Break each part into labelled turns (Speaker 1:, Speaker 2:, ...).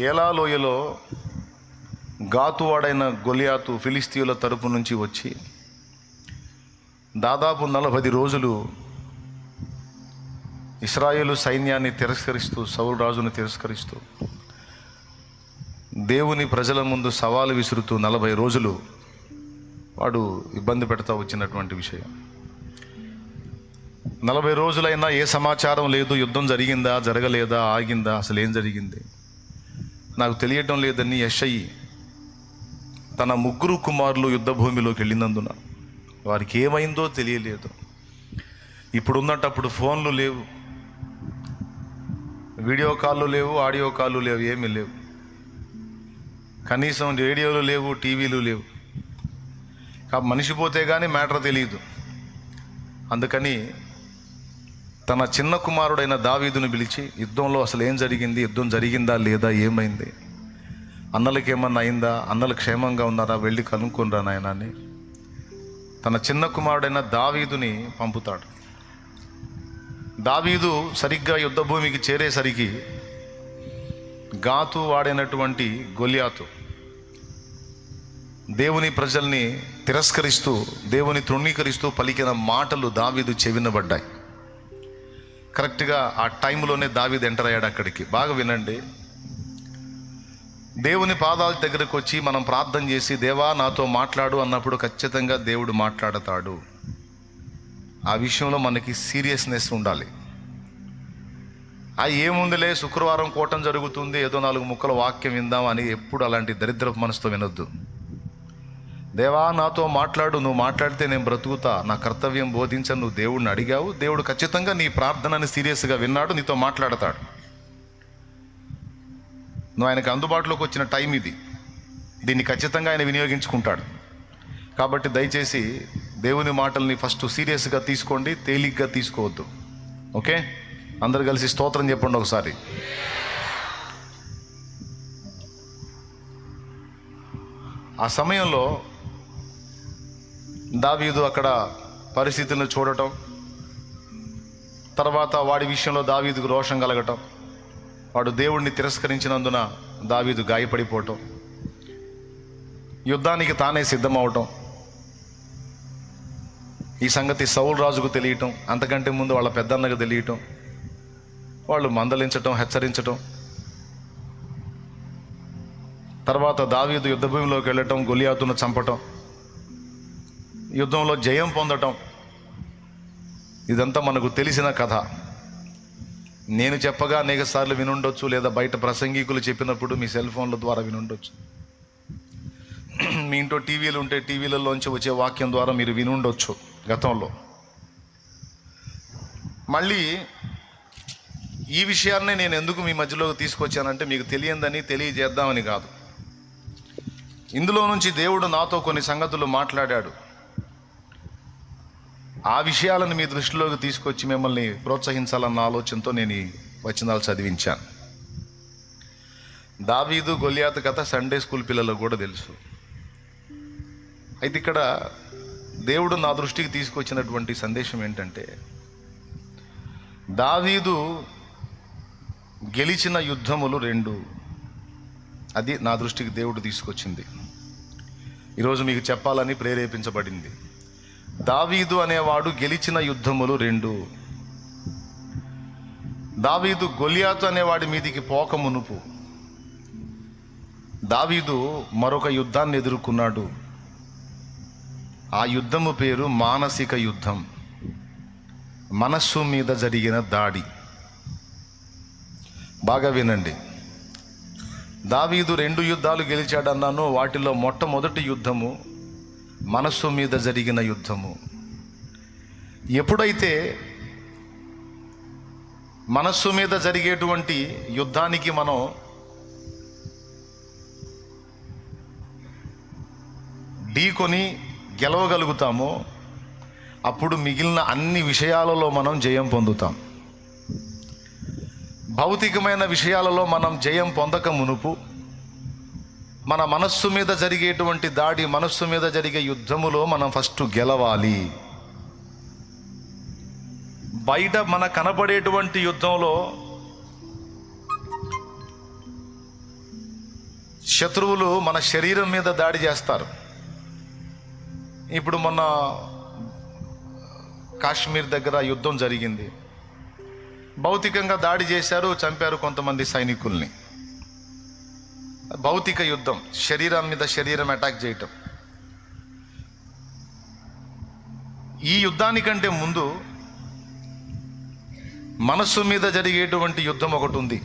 Speaker 1: ఏలా లోయలో గాతువాడైన గొలియాతు ఫిలిస్తీయుల తరపు నుంచి వచ్చి దాదాపు 40 రోజులు ఇశ్రాయేలు సైన్యాన్ని తిరస్కరిస్తూ, సౌలు రాజును తిరస్కరిస్తూ, దేవుని ప్రజల ముందు సవాలు విసురుతూ 40 రోజులు వాడు ఇబ్బంది పెడతా వచ్చినటువంటి విషయం. 40 రోజులైనా ఏ సమాచారం లేదు. యుద్ధం జరిగిందా, జరగలేదా, ఆగిందా, అసలు ఏం జరిగింది నాకు తెలియటం లేదని యెషయి తన 3 కుమారులు యుద్ధ భూమిలోకి వెళ్ళినందున వారికి ఏమైందో తెలియలేదు. ఇప్పుడున్నటప్పుడు ఫోన్లు లేవు, వీడియో కాళ్ళు లేవు, ఆడియో కాళ్ళు లేవు, ఏమీ లేవు. కనీసం రేడియోలు లేవు, టీవీలు లేవు. మనిషి పోతే కానీ మ్యాటర్ తెలియదు. అందుకని తన చిన్న కుమారుడైన దావీదును పిలిచి యుద్ధంలో అసలు ఏం జరిగింది, యుద్ధం జరిగిందా లేదా, ఏమైంది, అన్నలకి ఏమన్నా అయిందా, అన్నలు క్షేమంగా ఉన్నారా, వెళ్ళి కనుక్కొనిరా నాయనా అని తన చిన్న కుమారుడైన దావీదుని పంపుతాడు. దావీదు సరిగ్గా యుద్ధ భూమికి చేరేసరికి గాతు వాడైనటువంటి గొలియాతు దేవుని ప్రజల్ని తిరస్కరిస్తూ, దేవుని తృణీకరిస్తూ పలికిన మాటలు దావీదు చెవినబడ్డాయి. కరెక్ట్గా ఆ టైంలోనే దావీదు ఎంటర్ అయ్యాడు అక్కడికి. బాగా వినండి. దేవుని పాదాల దగ్గరకు వచ్చి మనం ప్రార్థన చేసి, దేవా నాతో మాట్లాడు అన్నప్పుడు ఖచ్చితంగా దేవుడు మాట్లాడతాడు. ఆ విషయంలో మనకి సీరియస్నెస్ ఉండాలి. ఏముందిలే, శుక్రవారం కూటం జరుగుతుంది, ఏదో 4 ముక్కల వాక్యం విందాం అని ఎప్పుడు అలాంటి దరిద్రపు మనసుతో వినొద్దు. దేవా నాతో మాట్లాడు, నువ్వు మాట్లాడితే నేను బ్రతుకుతా, నా కర్తవ్యం బోధించను, నువ్వు దేవుడిని అడిగావు, దేవుడు ఖచ్చితంగా నీ ప్రార్థనని సీరియస్గా విన్నాడు, నీతో మాట్లాడతాడు. నువ్వు ఆయనకు అందుబాటులోకి వచ్చిన టైం ఇది, దీన్ని ఖచ్చితంగా ఆయన వినియోగించుకుంటాడు. కాబట్టి దయచేసి దేవుని మాటల్ని ఫస్ట్ సీరియస్గా తీసుకోండి, తేలిగ్గా తీసుకోవద్దు. ఓకే, అందరు కలిసి స్తోత్రం చెప్పండి ఒకసారి. ఆ సమయంలో దావీదు అక్కడ పరిస్థితులను చూడటం, తర్వాత వాడి విషయంలో దావీదుకు రోషం కలగటం, వాడు దేవుడిని తిరస్కరించినందున దావీదు గాయపడిపోవటం, యుద్ధానికి తానే సిద్ధమవటం, ఈ సంగతి సౌలు రాజుకు తెలియటం, అంతకంటే ముందు వాళ్ళ పెద్దన్నకు తెలియటం, వాళ్ళు మందలించటం, హెచ్చరించటం, తర్వాత దావీదు యుద్ధభూమిలోకి వెళ్ళటం, గొలియాతును చంపటం, యుద్ధంలో జయం పొందటం, ఇదంతా మనకు తెలిసిన కథ. నేను చెప్పగా అనేక సార్లు వినుండొచ్చు, లేదా బయట ప్రసంగికులు చెప్పినప్పుడు మీ సెల్ ఫోన్ల ద్వారా వినుండొచ్చు. మీ ఇంట్లో టీవీలు ఉంటే టీవీలలోంచి వచ్చే వాక్యం ద్వారా మీరు వినుండొచ్చు గతంలో. మళ్ళీ ఈ విషయాన్నే నేను ఎందుకు మీ మధ్యలోకి తీసుకొచ్చానంటే, మీకు తెలియందని తెలియజేద్దామని కాదు. ఇందులో నుంచి దేవుడు నాతో కొన్ని సంగతులు మాట్లాడాడు. ఆ విషయాలను మీ దృష్టిలోకి తీసుకొచ్చి మిమ్మల్ని ప్రోత్సహించాలన్న ఆలోచనతో నేను ఈ వచనాలు చదివించాను. దావీదు గొలియాతు కథ సండే స్కూల్ పిల్లలకు కూడా తెలుసు. అయితే ఇక్కడ దేవుడు నా దృష్టికి తీసుకొచ్చినటువంటి సందేశం ఏంటంటే, దావీదు గెలిచిన యుద్ధములు 2. అది నా దృష్టికి దేవుడు తీసుకొచ్చింది. ఈరోజు మీకు చెప్పాలని ప్రేరేపించబడింది. దావీదు అనేవాడు గెలిచిన యుద్ధములు 2. దావీదు గొలియాతు అనేవాడి మీదికి పోక మునుపు దావీదు మరొక యుద్ధాన్ని ఎదుర్కొన్నాడు. ఆ యుద్ధము పేరు మానసిక యుద్ధం, మనస్సు మీద జరిగిన దాడి. బాగా వినండి. దావీదు 2 యుద్ధాలు గెలిచాడన్నాను. వాటిలో మొట్టమొదటి యుద్ధము మనస్సు మీద జరిగిన యుద్ధము. ఎప్పుడైతే మనస్సు మీద జరిగేటువంటి యుద్ధానికి మనం ఢీకొని గెలవగలుగుతామో, అప్పుడు మిగిలిన అన్ని విషయాలలో మనం జయం పొందుతాం. భౌతికమైన విషయాలలో మనం జయం పొందక మునుపు మన మనస్సు మీద జరిగేటువంటి దాడి, మనస్సు మీద జరిగే యుద్ధములో మనం ఫస్ట్ గెలవాలి. బయట మన కనబడేటువంటి యుద్ధంలో శత్రువులు మన శరీరం మీద దాడి చేస్తారు. ఇప్పుడు మొన్న కాశ్మీర్ దగ్గర యుద్ధం జరిగింది. భౌతికంగా దాడి చేశారు, చంపారు కొంతమంది సైనికుల్ని. భౌతిక యుద్ధం, శరీరం మీద శరీరం అటాక్ చేయటం. ఈ యుద్ధానికంటే ముందు మనస్సు మీద జరిగేటువంటి యుద్ధం ఒకటి ఉంది.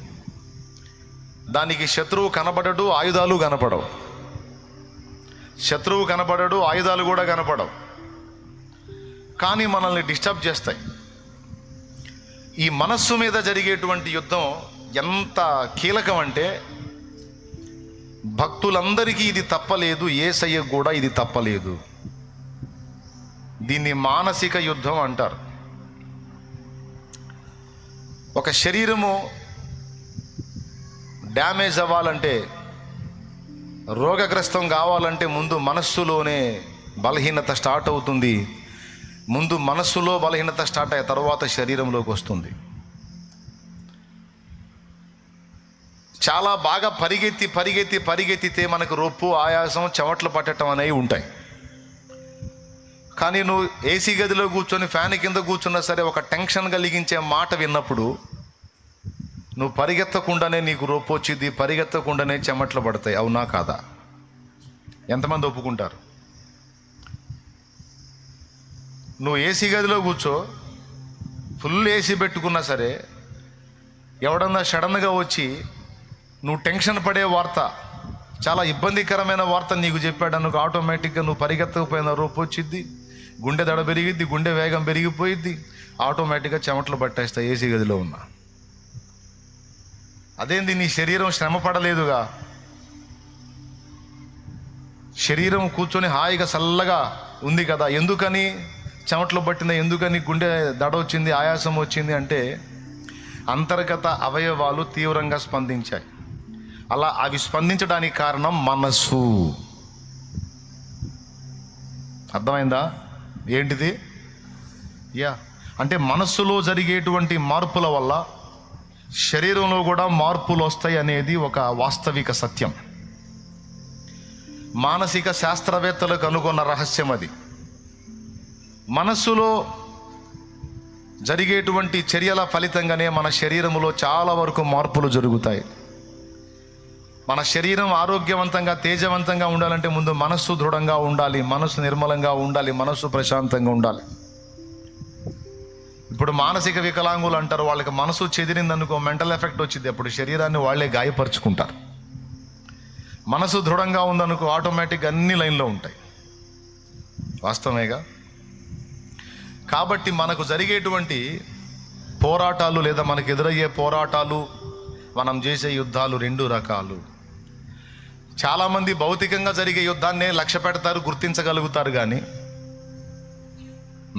Speaker 1: దానికి శత్రువు కనబడడు, ఆయుధాలు కనపడవు. శత్రువు కనబడడు, ఆయుధాలు కూడా కనపడవు, కానీ మనల్ని డిస్టర్బ్ చేస్తాయి. ఈ మనస్సు మీద జరిగేటువంటి యుద్ధం ఎంత కీలకం అంటే, భక్తులందరికీ ఇది తప్పలేదు, యేసయ్యకు కూడా ఇది తప్పలేదు. దీన్ని మానసిక యుద్ధం అంటారు. ఒక శరీరము డ్యామేజ్ అవ్వాలంటే, రోగగ్రస్తం కావాలంటే ముందు మనస్సులోనే బలహీనత స్టార్ట్ అవుతుంది. ముందు మనస్సులో బలహీనత స్టార్ట్ అయిన తర్వాత శరీరంలోకి వస్తుంది. చాలా బాగా పరిగెత్తితే మనకు రొప్పు, ఆయాసం, చెమటలు పట్టడం అనేవి ఉంటాయి. కానీ నువ్వు ఏసీ గదిలో కూర్చొని ఫ్యాన్ కింద కూర్చున్నా సరే, ఒక టెన్షన్ కలిగించే మాట విన్నప్పుడు నువ్వు పరిగెత్తకుండానే నీకు రొప్పు వచ్చింది, పరిగెత్తకుండానే చెమట్లు పడతాయి. అవునా కాదా? ఎంతమంది ఒప్పుకుంటారు? నువ్వు ఏసీ గదిలో కూర్చో, ఫుల్ ఏసీ పెట్టుకున్నా సరే, ఎవడన్నా సడన్గా వచ్చి నువ్వు టెన్షన్ పడే వార్త, చాలా ఇబ్బందికరమైన వార్త నీకు చెప్పాడు అనుకో, ఆటోమేటిక్గా నువ్వు పరిగెత్తకపోయిన రొప్పు వచ్చిద్ది, గుండె దడ పెరిగిద్ది, గుండె వేగం పెరిగిపోయిద్ది, ఆటోమేటిక్గా చెమటలు పట్టేస్తాయి ఏసీ గదిలో ఉన్నా. అదేంది, నీ శరీరం శ్రమ పడలేదుగా? శరీరం కూర్చొని హాయిగా చల్లగా ఉంది కదా, ఎందుకని చెమటలు పట్టిందా, ఎందుకని గుండె దడ వచ్చింది, ఆయాసం వచ్చింది అంటే అంతర్గత అవయవాలు తీవ్రంగా స్పందించాయి. అలా అవి స్పందించడానికి కారణం మనస్సు. అర్థమైందా? ఏంటిది? అంటే మనస్సులో జరిగేటువంటి మార్పుల వల్ల శరీరంలో కూడా మార్పులు వస్తాయి అనేది ఒక వాస్తవిక సత్యం. మానసిక శాస్త్రవేత్తలు కనుగొన్న రహస్యం అది. మనస్సులో జరిగేటువంటి చర్యల ఫలితంగానే మన శరీరంలో చాలా వరకు మార్పులు జరుగుతాయి. మన శరీరం ఆరోగ్యవంతంగా, తేజవంతంగా ఉండాలంటే ముందు మనస్సు దృఢంగా ఉండాలి, మనస్సు నిర్మలంగా ఉండాలి, మనస్సు ప్రశాంతంగా ఉండాలి. ఇప్పుడు మానసిక వికలాంగులు అంటారు, వాళ్ళకి మనసు చెదిరిందనుకో మెంటల్ ఎఫెక్ట్ వచ్చింది, అప్పుడు శరీరాన్ని వాళ్ళే గాయపరుచుకుంటారు. మనసు దృఢంగా ఉందనుకో ఆటోమేటిక్గా అన్ని లైన్లో ఉంటాయి. వాస్తవమేగా? కాబట్టి మనకు జరిగేటువంటి పోరాటాలు లేదా మనకు ఎదురయ్యే పోరాటాలు, మనం చేసే యుద్ధాలు రెండు రకాలు. చాలామంది భౌతికంగా జరిగే యుద్ధాన్నే లక్ష్య పెడతారు, గుర్తించగలుగుతారు, కానీ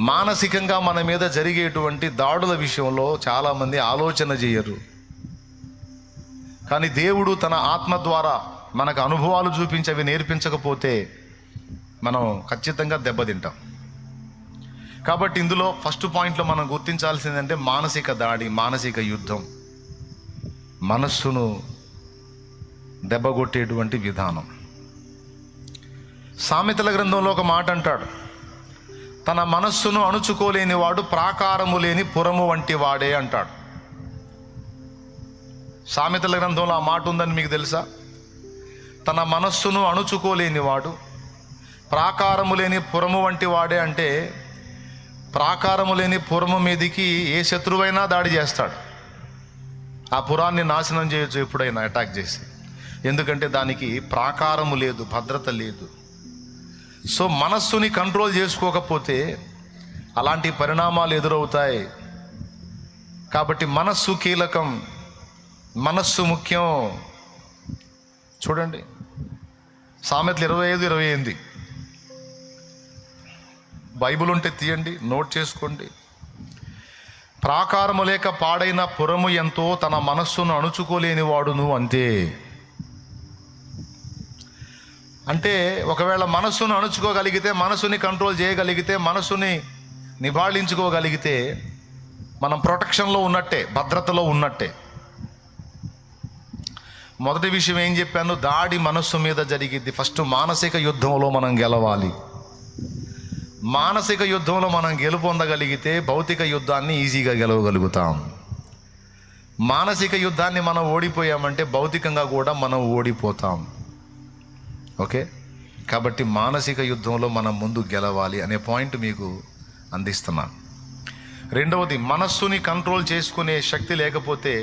Speaker 1: మానసికంగా మన మీద జరిగేటువంటి దాడుల విషయంలో చాలామంది ఆలోచన చేయరు. కానీ దేవుడు తన ఆత్మ ద్వారా మనకు అనుభవాలు చూపించి అవి నేర్పించకపోతే మనం ఖచ్చితంగా దెబ్బతింటాం. కాబట్టి ఇందులో ఫస్ట్ పాయింట్లో మనం గుర్తించాల్సిందంటే మానసిక దాడి, మానసిక యుద్ధం, మనస్సును దెబ్బగొట్టేటువంటి విధానం. సామెతల గ్రంథంలో ఒక మాట అంటాడు, తన మనస్సును అణుచుకోలేని వాడు ప్రాకారము లేని పురము వంటి వాడే అంటాడు. సామెతల గ్రంథంలో ఆ మాట ఉందని మీకు తెలుసా? తన మనస్సును అణుచుకోలేని వాడు ప్రాకారము లేని పురము వంటి వాడే అంటే, ప్రాకారము లేని పురము మీదికి ఏ శత్రువైనా దాడి చేస్తాడు. ఆ పురాన్ని నాశనం చేయొచ్చు ఎప్పుడైనా అటాక్ చేసి, ఎందుకంటే దానికి ప్రాకారము లేదు, భద్రత లేదు. సో మనస్సుని కంట్రోల్ చేసుకోకపోతే అలాంటి పరిణామాలు ఎదురవుతాయి. కాబట్టి మనస్సు కీలకం, మనస్సు ముఖ్యం. చూడండి సామెతలు 25:28 బైబిల్ ఉంటే తీయండి, నోట్ చేసుకోండి. ప్రాకారము లేక పాడైన పురము ఎంతో, తన మనస్సును అణుచుకోలేని వాడును అంతే. అంటే ఒకవేళ మనస్సును అణుచుకోగలిగితే, మనస్సుని కంట్రోల్ చేయగలిగితే, మనస్సుని నివాళించుకోగలిగితే మనం ప్రొటెక్షన్లో ఉన్నట్టే, భద్రతలో ఉన్నట్టే. మొదటి విషయం ఏం చెప్పాను? దాడి మనస్సు మీద జరిగిద్ది. ఫస్ట్ మానసిక యుద్ధంలో మనం గెలవాలి. మానసిక యుద్ధంలో మనం గెలుపొందగలిగితే భౌతిక యుద్ధాన్ని ఈజీగా గెలవగలుగుతాం. మానసిక యుద్ధాన్ని మనం ఓడిపోయామంటే భౌతికంగా కూడా మనం ఓడిపోతాం. ఓకే, కాబట్టి మానసిక యుద్ధంలో మనం ముందు గెలవాలి అనే పాయింట్ మీకు అందిస్తున్నాను. రెండవది, మనస్సుని కంట్రోల్ చేసుకునే శక్తి లేకపోతే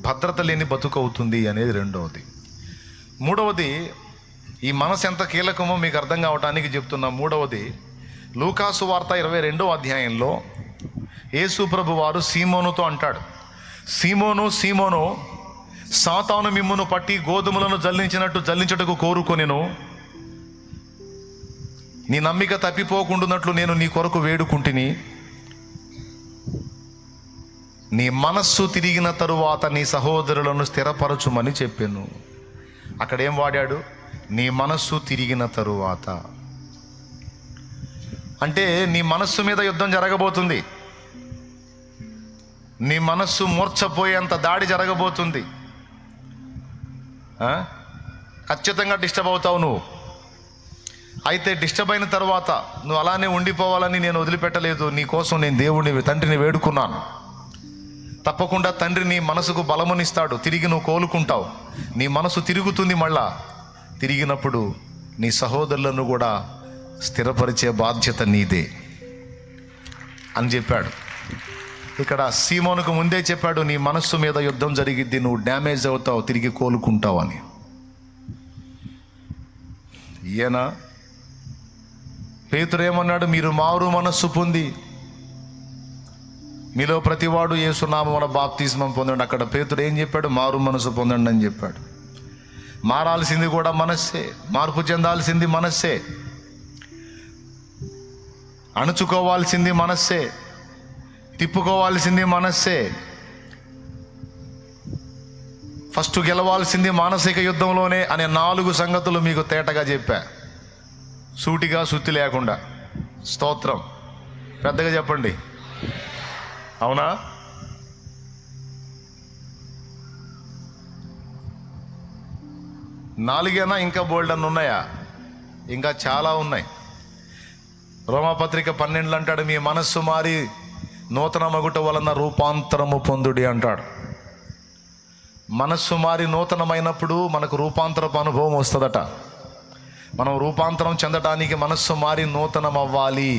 Speaker 1: భద్రత లేని బతుకవుతుంది అనేది రెండవది. మూడవది, ఈ మనసు ఎంత కీలకమో మీకు అర్థం కావడానికి చెప్తున్నా. మూడవది, లూకాసు వార్త 22వ అధ్యాయంలో యేసు ప్రభు వారు సీమోనుతో అంటాడు, సీమోను సీమోను, సాతాను మిమ్మును పట్టి గోధుమలను జల్లించినట్టు జల్లించుటకు కోరుకొనెను. నీ నమ్మిక తప్పిపోకుండానట్లు నేను నీ కొరకు వేడుకుంటుని. నీ మనస్సు తిరిగిన తరువాత నీ సహోదరులను స్థిరపరచుమని చెప్పాను. అక్కడ ఏం వాడాడు? నీ మనస్సు తిరిగిన తరువాత. అంటే నీ మనస్సు మీద యుద్ధం జరగబోతుంది. నీ మనస్సు మూర్ఛపోయేంత దాడి జరగబోతుంది. ఖచ్చితంగా డిస్టర్బ్ అవుతావు నువ్వు. అయితే డిస్టర్బ్ అయిన తర్వాత నువ్వు అలానే ఉండిపోవాలని నేను వదిలిపెట్టలేదు. నీ కోసం నేను దేవుడిని, తండ్రిని వేడుకున్నాను. తప్పకుండా తండ్రి నీ మనసుకు బలమునిస్తాడు. తిరిగి నువ్వు కోలుకుంటావు. నీ మనసు తిరుగుతుంది. మళ్ళా తిరిగినప్పుడు నీ సహోదరులను కూడా స్థిరపరిచే బాధ్యత నీదే అని చెప్పాడు. ఇక్కడ సీమోనుకు ముందే చెప్పాడు, నీ మనస్సు మీద యుద్ధం జరిగిద్ది, నువ్వు డ్యామేజ్ అవుతావు, తిరిగి కోలుకుంటావు అని. ఈయన పేతురు ఏమన్నాడు? మీరు మారు మనస్సు పొంది మీలో ప్రతివాడు యేసునామమున బాప్తిస్మం పొందండి. అక్కడ పేతురు ఏం చెప్పాడు? మారు మనసు పొందండి అని చెప్పాడు. మారాల్సింది కూడా మనస్సే, మార్పు చెందాల్సింది మనస్సే, అణుచుకోవాల్సింది మనస్సే, తిప్పుకోవాల్సింది మనస్సే. ఫస్ట్ గెలవాల్సింది మానసిక యుద్ధంలోనే అనే 4 సంగతులు మీకు తేటగా చెప్పా, సూటిగా సుత్తి లేకుండా. స్తోత్రం, పెద్దగా చెప్పండి. అవునా? నాలుగేనా? ఇంకా బోల్డ్ అన్న ఉన్నాయా? ఇంకా చాలా ఉన్నాయి. రోమాపత్రిక 12 అంటాడు, మీ మనస్సు మారి నూతన మగుట వలన రూపాంతరము పొందుడి అంటాడు. మనస్సు మారి నూతనమైనప్పుడు మనకు రూపాంతరపు అనుభవం వస్తుందట. మనం రూపాంతరం చెందడానికి మనస్సు మారి నూతనం అవ్వాలి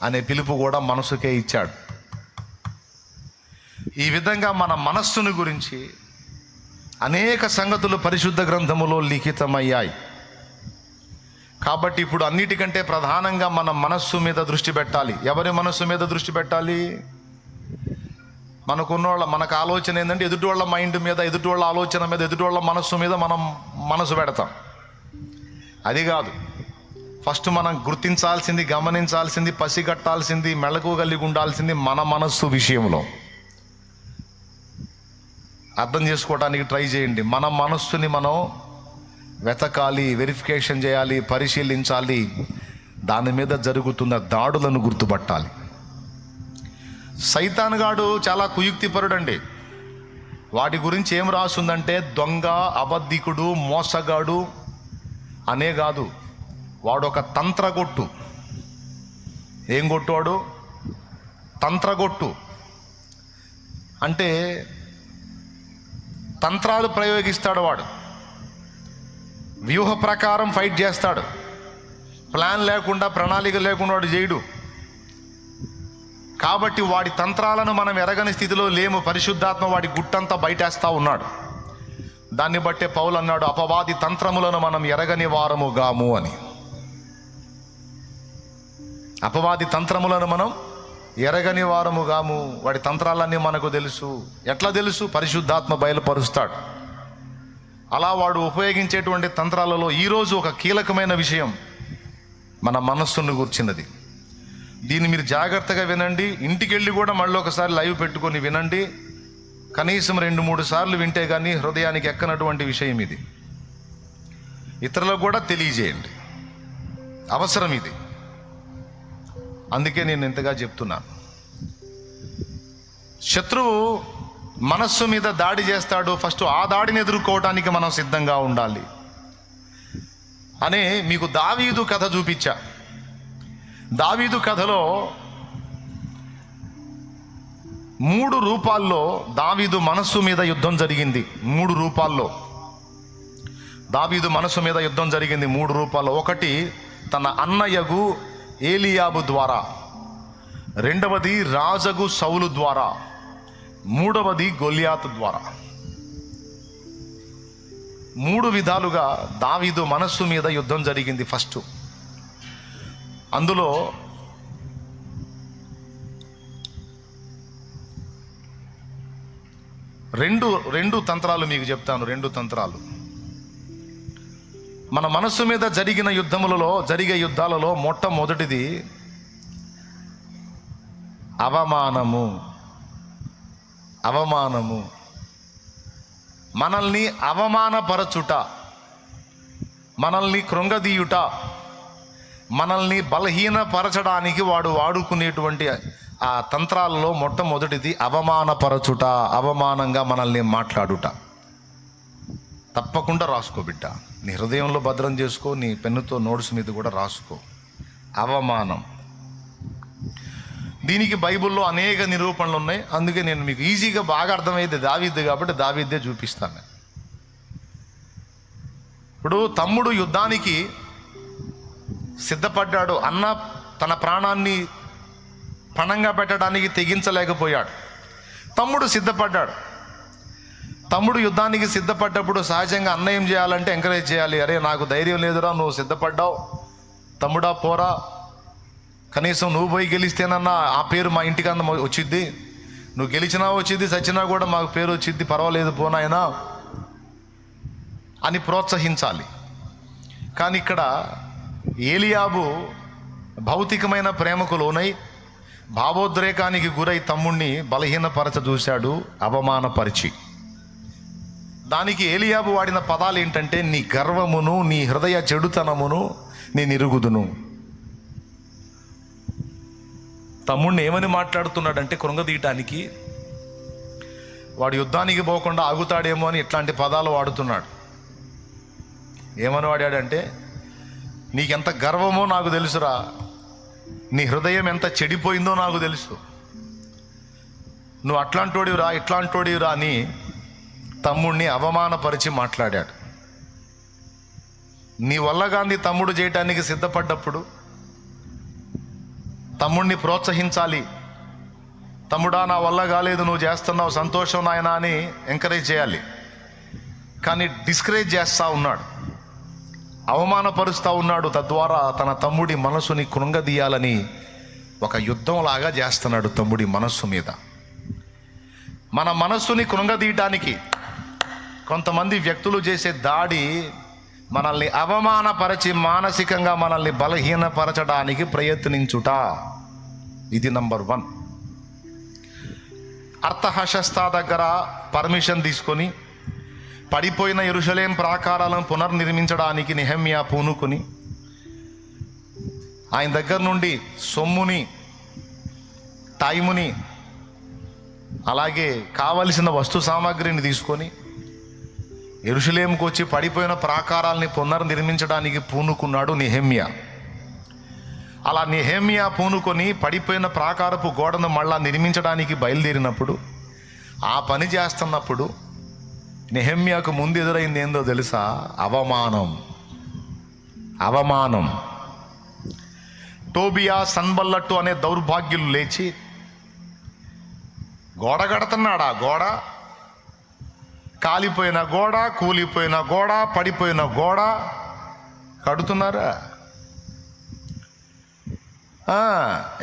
Speaker 1: అనే పిలుపు కూడా మనసుకే ఇచ్చాడు. ఈ విధంగా మన మనస్సును గురించి అనేక సంగతులు పరిశుద్ధ గ్రంథములో లిఖితమయ్యాయి. కాబట్టి ఇప్పుడు అన్నిటికంటే ప్రధానంగా మన మనస్సు మీద దృష్టి పెట్టాలి. ఎవరి మనస్సు మీద దృష్టి పెట్టాలి? మనకు ఆలోచన ఏంటంటే ఎదుటివాళ్ళ మైండ్ మీద, ఎదుటివాళ్ళ ఆలోచన మీద, ఎదుటివాళ్ళ మనస్సు మీద మనం మనసు పెడతాం. అది కాదు. ఫస్ట్ మనం గుర్తించాల్సింది, గమనించాల్సింది, పసిగట్టాల్సింది, మెళకువ కలిగి ఉండాల్సింది మన మనస్సు విషయంలో. అర్థం చేసుకోవడానికి ట్రై చేయండి. మన మనస్సుని మనం వెతకాలి, వెరిఫికేషన్ చేయాలి, పరిశీలించాలి. దాని మీద జరుగుతున్న దాడులను గుర్తుపట్టాలి. సైతానుగాడు చాలా కుయుక్తిపరుడండి. వాటి గురించి ఏం రాస్తుందంటే దొంగ, అబద్ధికుడు, మోసగాడు అనే కాదు, వాడు ఒక తంత్రగొట్టు. ఏం కొట్టువాడు? తంత్రగొట్టు. అంటే తంత్రాలు ప్రయోగిస్తాడు వాడు. వ్యూహ ప్రకారం ఫైట్ చేస్తాడు. ప్లాన్ లేకుండా, ప్రణాళిక లేకుండా వాడు చేయడు. కాబట్టి వాడి తంత్రాలను మనం ఎరగని స్థితిలో లేము. పరిశుద్ధాత్మ వాడి గుట్టంతా బయటేస్తూ ఉన్నాడు. దాన్ని బట్టే పౌలు అన్నాడు, అపవాది తంత్రములను మనం ఎరగని వారముగాము అని. అపవాది తంత్రములను మనం ఎరగని వారముగాము. వాడి తంత్రాలన్నీ మనకు తెలుసు. ఎట్లా తెలుసు? పరిశుద్ధాత్మ బయలుపరుస్తాడు. అలా వాడు ఉపయోగించేటువంటి తంత్రాలలో ఈరోజు ఒక కీలకమైన విషయం మన మనస్సును గుర్చినది. దీన్ని మీరు జాగ్రత్తగా వినండి. ఇంటికి వెళ్ళి కూడా మళ్ళీ ఒకసారి లైవ్ పెట్టుకొని వినండి. కనీసం 2-3 సార్లు వింటే కానీ హృదయానికి ఎక్కనటువంటి విషయం ఇది. ఇతరులకు కూడా తెలియజేయండి. అవసరం ఇది. అందుకే నేను ఇంతగా చెప్తున్నాను. శత్రువు మనస్సు మీద దాడి చేస్తాడు, ఫస్ట్ ఆ దాడిని ఎదుర్కోవటానికి మనం సిద్ధంగా ఉండాలి అనే మీకు దావీదు కథ చూపించా. దావీదు కథలో 3 రూపాల్లో దావీదు మనస్సు మీద యుద్ధం జరిగింది. 3 రూపాల్లో దావీదు మనస్సు మీద యుద్ధం జరిగింది 3 రూపాల్లో. ఒకటి తన అన్నయ్యగు ఏలియాబు ద్వారా, రెండవది రాజగు సౌలు ద్వారా, మూడవది గొల్యాతు ద్వారా. 3 విధాలుగా దావీదు మనస్సు మీద యుద్ధం జరిగింది. ఫస్ట్ అందులో రెండు తంత్రాలు మీకు చెప్తాను. 2 తంత్రాలు. మన మనస్సు మీద జరిగే యుద్ధాలలో మొట్టమొదటిది అవమానము. మనల్ని అవమానపరచుట, మనల్ని కృంగదీయుట, మనల్ని బలహీనపరచడానికి వాడు వాడుకునేటువంటి ఆ తంత్రాలలో మొట్టమొదటిది అవమానపరచుట, అవమానంగా మనల్ని మాట్లాడుట. తప్పకుండా రాసుకో బిడ్డ, నీ హృదయంలో భద్రం చేసుకో, నీ పెన్నుతో నోట్స్ మీద కూడా రాసుకో. అవమానం. దీనికి బైబిల్లో అనేక నిరూపణలు ఉన్నాయి. అందుకే నేను మీకు ఈజీగా బాగా అర్థమయ్యేది దావీదు కాబట్టి దావీదే చూపిస్తాను. ఇప్పుడు తమ్ముడు యుద్ధానికి సిద్ధపడ్డాడు. అన్న తన ప్రాణాన్ని పణంగా పెట్టడానికి తెగించలేకపోయాడు. తమ్ముడు సిద్ధపడ్డాడు. తమ్ముడు యుద్ధానికి సిద్ధపడ్డప్పుడు సహజంగా అన్న ఏం చేయాలంటే ఎంకరేజ్ చేయాలి. అరే నాకు ధైర్యం లేదురా, నువ్వు సిద్ధపడ్డావు తమ్ముడా, పోరా, కనీసం నువ్వు పోయి గెలిస్తేనన్నా ఆ పేరు మా ఇంటికి అన్న వచ్చిద్ది, నువ్వు గెలిచినా వచ్చింది, చచ్చినా కూడా మాకు పేరు వచ్చిద్ది, పర్వాలేదు పోనాయనా అని ప్రోత్సహించాలి. కానీ ఇక్కడ ఏలియాబు భౌతికమైన ప్రేమకు లోనై భావోద్రేకానికి గురై తమ్ముణ్ణి బలహీనపరచ చూశాడు, అవమానపరిచి. దానికి ఏలియాబు వాడిన పదాలు ఏంటంటే, నీ గర్వమును నీ హృదయ చెడుతనమును నేను ఎరుగుదును. తమ్ముడిని ఏమని మాట్లాడుతున్నాడంటే, కృంగదీయటానికి, వాడు యుద్ధానికి పోకుండా ఆగుతాడేమో అని ఇట్లాంటి పదాలు వాడుతున్నాడు. ఏమని వాడాడంటే, నీకెంత గర్వమో నాకు తెలుసురా, నీ హృదయం ఎంత చెడిపోయిందో నాకు తెలుసు, నువ్వు అట్లాంటోడివిరా ఇట్లాంటోడివిరా అని తమ్ముడిని అవమానపరిచి మాట్లాడాడు. నీ వల్ల గాంధీ తమ్ముడు చేయటానికి సిద్ధపడ్డప్పుడు తమ్ముడిని ప్రోత్సహించాలి. తమ్ముడా నా వల్ల కాలేదు, నువ్వు చేస్తున్నావు, సంతోషం నాయనా అని ఎంకరేజ్ చేయాలి. కానీ డిస్కరేజ్ చేస్తూ ఉన్నాడు, అవమానపరుస్తూ ఉన్నాడు. తద్వారా తన తమ్ముడి మనసుని కృంగదీయాలని ఒక యుద్ధంలాగా చేస్తున్నాడు తమ్ముడి మనస్సు మీద. మన మనస్సుని కృంగదీయటానికి కొంతమంది వ్యక్తులు చేసే దాడి మనల్ని అవమానపరచి మానసికంగా మనల్ని బలహీనపరచడానికి ప్రయత్నించుట. ఇది నంబర్ 1. అర్తహషస్త దగ్గర పర్మిషన్ తీసుకొని పడిపోయిన యెరూషలేం ప్రాకారాలను పునర్నిర్మించడానికి నెహెమ్యా పూనుకొని ఆయన దగ్గర నుండి సొమ్ముని, టైముని, అలాగే కావలసిన వస్తు సామాగ్రిని తీసుకొని యెరూషలేముకు వచ్చి పడిపోయిన ప్రాకారాలని పునర్నిర్మించడానికి పూనుకున్నాడు నెహెమ్యా. అలా నెహెమ్యా పూనుకొని పడిపోయిన ప్రాకారపు గోడను మళ్ళా నిర్మించడానికి బయలుదేరినప్పుడు, ఆ పని చేస్తున్నప్పుడు నెహెమ్యాకు ముందు ఎదురైంది ఏందో తెలుసా? అవమానం. టోబియా, సన్బల్లట్టు అనే దౌర్భాగ్యులు లేచి గోడ కడుతున్నాడు. ఆ గోడ కాలిపోయిన గోడ, కూలిపోయిన గోడ, పడిపోయిన గోడ కడుతున్నారా?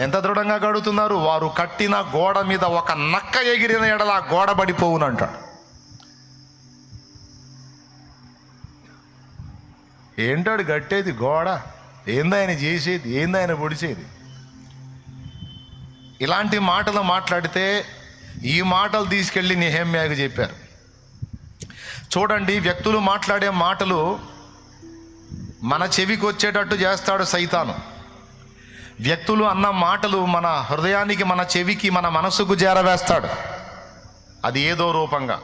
Speaker 1: ఎంత దృఢంగా కడుతున్నారు. వారు కట్టిన గోడ మీద ఒక నక్క ఎగిరిన ఎడల ఆ గోడ పడిపోవునంటాడు. ఏంటాడు కట్టేది గోడ? ఏందాయన చేసేది? ఏందాయన పొడిచేది? ఇలాంటి మాటలు మాట్లాడితే ఈ మాటలు తీసుకెళ్ళి నెహెమ్యాకు చెప్పారు. చూడండి, వ్యక్తులు మాట్లాడే మాటలు మన చెవికి వచ్చేటట్టు చేస్తాడు సైతాను. వ్యక్తులు అన్న మాటలు మన హృదయానికి, మన చెవికి, మన మనసుకు చేరవేస్తాడు. అది ఏదో రూపంగా.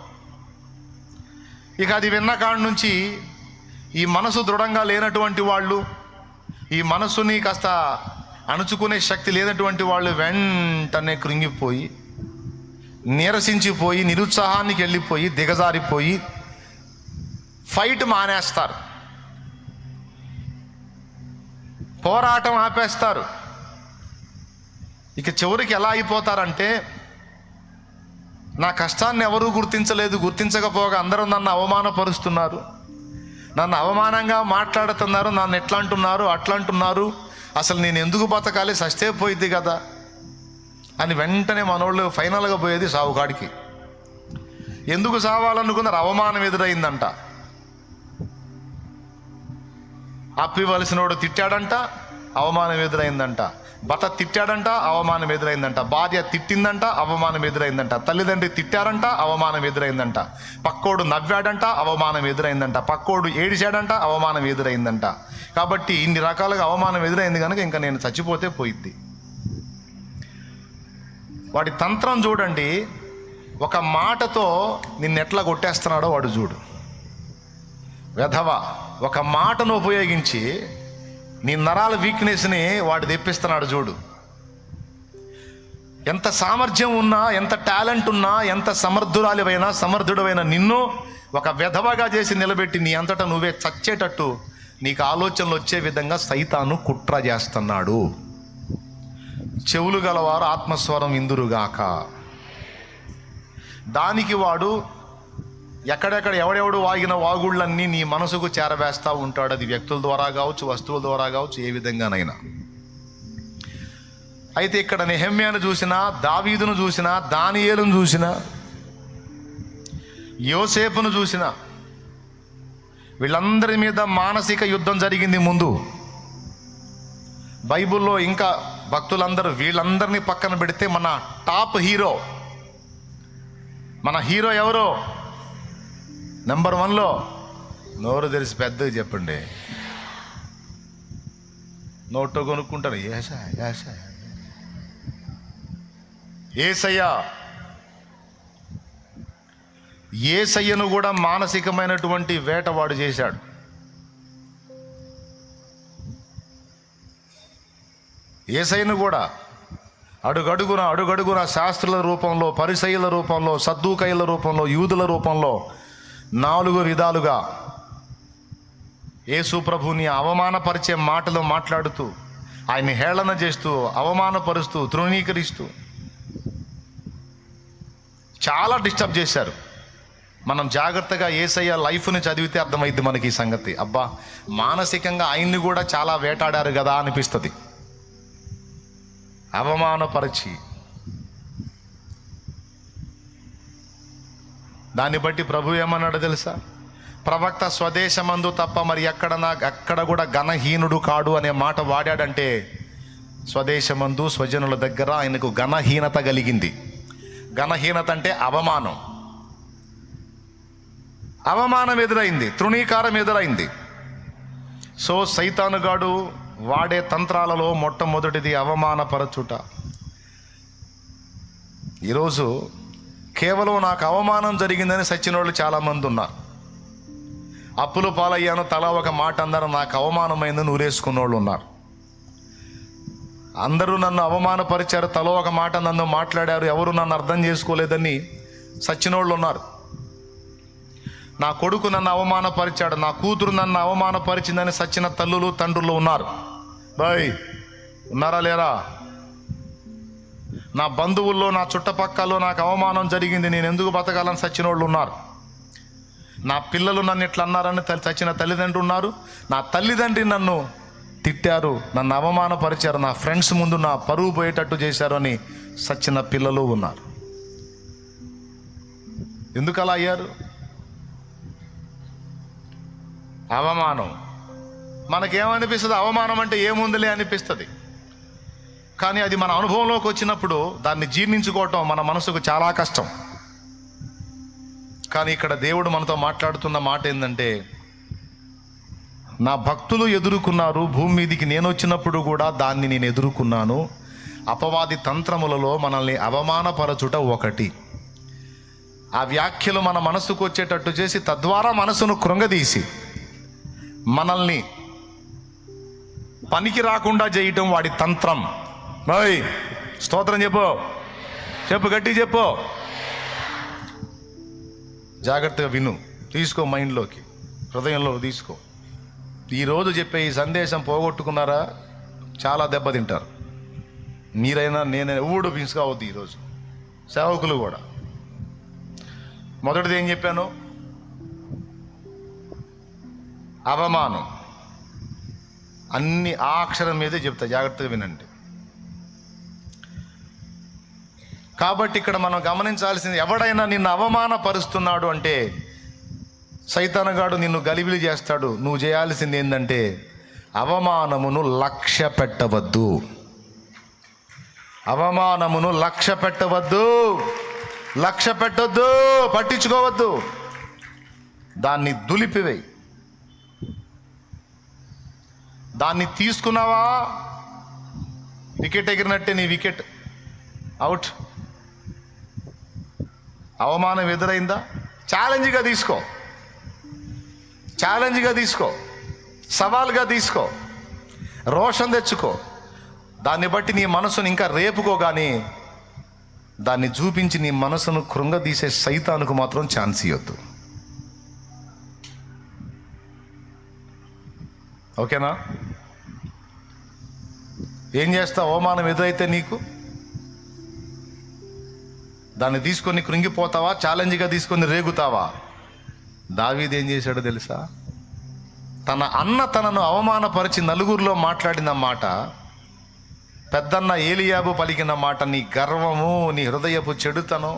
Speaker 1: ఇక అది విన్న కాడ నుంచి ఈ మనసు దృఢంగా లేనటువంటి వాళ్ళు, ఈ మనసుని కాస్త అణుచుకునే శక్తి లేనటువంటి వాళ్ళు వెంటనే కృంగిపోయి, నీరసించిపోయి, నిరుత్సాహానికి వెళ్ళిపోయి, దిగజారిపోయి ఫైట్ మానేస్తారు, పోరాటం ఆపేస్తారు. ఇక చివరికి ఎలా అయిపోతారంటే, నా కష్టాన్ని ఎవరూ గుర్తించకపోగా అందరూ నన్ను అవమానపరుస్తున్నారు, నన్ను అవమానంగా మాట్లాడుతున్నారు, నన్ను ఎట్లా అంటున్నారు అట్లా అంటున్నారు, అసలు నేను ఎందుకు బతకాలి, సస్తే పోయిద్ది కదా అని వెంటనే మనోళ్ళు ఫైనల్గా పోయేది సావుకాడికి. ఎందుకు సావాలనుకున్నారు? అవమానం ఎదురైందంట. అప్పివలసినోడు తిట్టాడంట, అవమానం ఎదురైందంట. భర్త తిట్టాడంట, అవమానం ఎదురైందంట. భార్య తిట్టిందంట, అవమానం ఎదురైందంట. తల్లిదండ్రి తిట్టారంట, అవమానం ఎదురైందంట. పక్కోడు నవ్వాడంట, అవమానం ఎదురైందంట. పక్కోడు ఏడిచాడంట, అవమానం ఎదురైందంట. కాబట్టి ఇన్ని రకాలుగా అవమానం ఎదురైంది కనుక ఇంకా నేను చచ్చిపోతే పోయిద్ది. వాడి తంత్రం చూడండి. ఒక మాటతో నిన్నెట్లా కొట్టేస్తున్నాడో వాడు చూడు. వెధవ ఒక మాటను ఉపయోగించి నీ నరాల వీక్నెస్ని వాడు తెప్పిస్తున్నాడు చూడు. ఎంత సామర్థ్యం ఉన్నా, ఎంత టాలెంట్ ఉన్నా, ఎంత సమర్థుడైన నిన్ను ఒక వెధవగా చేసి నిలబెట్టి నీ అంతటా నువ్వే చచ్చేటట్టు నీకు ఆలోచనలు వచ్చే విధంగా సైతాను కుట్ర చేస్తున్నాడు. చెవులు గలవారు ఆత్మస్వరం ఇందురుగాక. దానికి వాడు ఎక్కడెక్కడ ఎవడెవడు వాగిన వాగుళ్ళన్నీ నీ మనసుకు చేరవేస్తూ ఉంటాడు. అది వ్యక్తుల ద్వారా కావచ్చు, వస్తువుల ద్వారా కావచ్చు, ఏ విధంగానైనా. అయితే ఇక్కడ నెహెమ్యాను చూసినా, దావీదును చూసినా, దానియేలును చూసినా, యోసేపును చూసినా, వీళ్ళందరి మీద మానసిక యుద్ధం జరిగింది ముందు. బైబిల్లో ఇంకా భక్తులందరూ వీళ్ళందరినీ పక్కన పెడితే మన టాప్ హీరో, మన హీరో ఎవరో? నెంబర్ 1లో నోరు తెరిచి పెద్దగా చెప్పండి. నోట్లో కొనుక్కుంటారు. యేసయ్యను కూడా మానసికమైనటువంటి వేటవాడు చేశాడు. యేసయ్యను కూడా అడుగడుగున శాస్త్రుల రూపంలో, పరిసయ్యుల రూపంలో, సద్దూకయ్యుల రూపంలో, యూదుల రూపంలో 4 విధాలుగా యేసు ప్రభుని అవమానపరిచే మాటలు మాట్లాడుతూ, ఆయన్ని హేళన చేస్తూ, అవమానపరుస్తూ, తృణీకరిస్తూ చాలా డిస్టర్బ్ చేశారు. మనం జాగ్రత్తగా యేసయ్య లైఫ్ని చదివితే అర్థమైద్ది మనకి ఈ సంగతి. అబ్బా, మానసికంగా ఆయన్ని కూడా చాలా వేటాడారు కదా అనిపిస్తుంది. అవమానపరిచి దాన్ని బట్టి ప్రభు ఏమన్నాడు తెలుసా? ప్రవక్త స్వదేశమందు తప్ప మరి ఎక్కడ కూడా ఘనహీనుడు కాడు అనే మాట వాడాడంటే, స్వదేశమందు స్వజనుల దగ్గర ఆయనకు ఘనహీనత కలిగింది. ఘనహీనత అంటే అవమానం ఎదురైంది, తృణీకారం ఎదురైంది. సో సైతానుగాడు వాడే తంత్రాలలో మొట్టమొదటిది అవమానపరచుట. ఈరోజు కేవలం నాకు అవమానం జరిగిందని సచ్చినోళ్ళు చాలామంది ఉన్నారు. అప్పుల పాలయ్యాను తలా ఒక మాట అందరూ నాకు అవమానమైందని ఊరేసుకున్నోళ్ళు ఉన్నారు. అందరూ నన్ను అవమానపరిచారు, తలో ఒక మాట నన్ను మాట్లాడారు, ఎవరు నన్ను అర్థం చేసుకోలేదని సచ్చినోళ్ళు ఉన్నారు. నా కొడుకు నన్ను అవమానపరిచాడు, నా కూతురు నన్ను అవమానపరిచిందని సచ్చిన తల్లులు తండ్రులు ఉన్నారు. బాయ్ ఉన్నారా లేరా? నా బంధువుల్లో, నా చుట్టపక్కల్లో నాకు అవమానం జరిగింది, నేను ఎందుకు బతకాలని సచ్చిన వాళ్ళు ఉన్నారు. నా పిల్లలు నన్ను ఇట్లా అన్నారని చచ్చిన తల్లిదండ్రులు ఉన్నారు. నా తల్లిదండ్రి నన్ను తిట్టారు, నన్ను అవమానపరిచారు, నా ఫ్రెండ్స్ ముందు నా పరువు పోయేటట్టు చేశారు అని సచ్చిన పిల్లలు ఉన్నారు. ఎందుకు అలా అయ్యారు? అవమానం. మనకేమనిపిస్తుంది? అవమానం అంటే ఏముందిలే అనిపిస్తుంది. కానీ అది మన అనుభవంలోకి వచ్చినప్పుడు దాన్ని జీర్ణించుకోవటం మన మనసుకు చాలా కష్టం. కానీ ఇక్కడ దేవుడు మనతో మాట్లాడుతున్న మాట ఏంటంటే, నా భక్తులు ఎదుర్కొన్నారు, భూమి మీదికి నేను వచ్చినప్పుడు కూడా దాన్ని నేను ఎదుర్కొన్నాను. అపవాది తంత్రములలో మనల్ని అవమానపరచుట ఒకటి. ఆ వ్యాఖ్యలు మన మనసుకు వచ్చేటట్టు చేసి తద్వారా మనసును కృంగదీసి మనల్ని పనికి రాకుండా చేయటం వాడి తంత్రం. ఓయ్ స్తోత్రం చెప్పు, చెప్పు, గట్టి చెప్పు. జాగ్రత్తగా విను, తీసుకో, మైండ్లోకి, హృదయంలో తీసుకో. ఈరోజు చెప్పే ఈ సందేశం పోగొట్టుకున్నారా చాలా దెబ్బతింటారు. మీరైనా నేనైనా ఎవడు మిస్ కావద్దు. ఈరోజు సేవకులు కూడా. మొదటిది ఏం చెప్పాను? అవమానం. అన్ని ఆ అక్షరం మీదే చెప్తా, జాగ్రత్తగా వినండి. కాబట్టి ఇక్కడ మనం గమనించాల్సింది, ఎవడైనా నిన్ను అవమానపరుస్తున్నాడు అంటే సైతానుగాడు నిన్ను గలిబిలి చేస్తాడు. నువ్వు చేయాల్సింది ఏంటంటే అవమానమును లక్ష్య పెట్టవద్దు. అవమానమును లక్ష్య పెట్టవద్దు, లక్ష్య పెట్టొద్దు, పట్టించుకోవద్దు. దాన్ని దులిపివేయి. దాన్ని తీసుకున్నావా, వికెట్ ఎగిరినట్టే, నీ వికెట్ అవుట్. అవమానం ఎదురైందా, ఛాలెంజ్గా తీసుకో, ఛాలెంజ్గా తీసుకో, సవాల్గా తీసుకో, రోషం తెచ్చుకో. దాన్ని బట్టి నీ మనసును ఇంకా రేపుకో, కానీ దాన్ని చూపించి నీ మనసును కృంగదీసే సైతానుకు మాత్రం ఛాన్స్ ఇవ్వద్దు. ఓకేనా? ఏం చేస్తావు? అవమానం ఎదురైతే నీకు దాన్ని తీసుకొని కృంగిపోతావా, ఛాలెంజ్గా తీసుకొని రేగుతావా? దావీదు ఏం చేశాడో తెలుసా? తన అన్న తనను అవమానపరిచి నలుగురిలో మాట్లాడిన మాట, పెద్దన్న ఏలియాబు పలికిన మాట, నీ గర్వము, నీ హృదయపు చెడుతనం,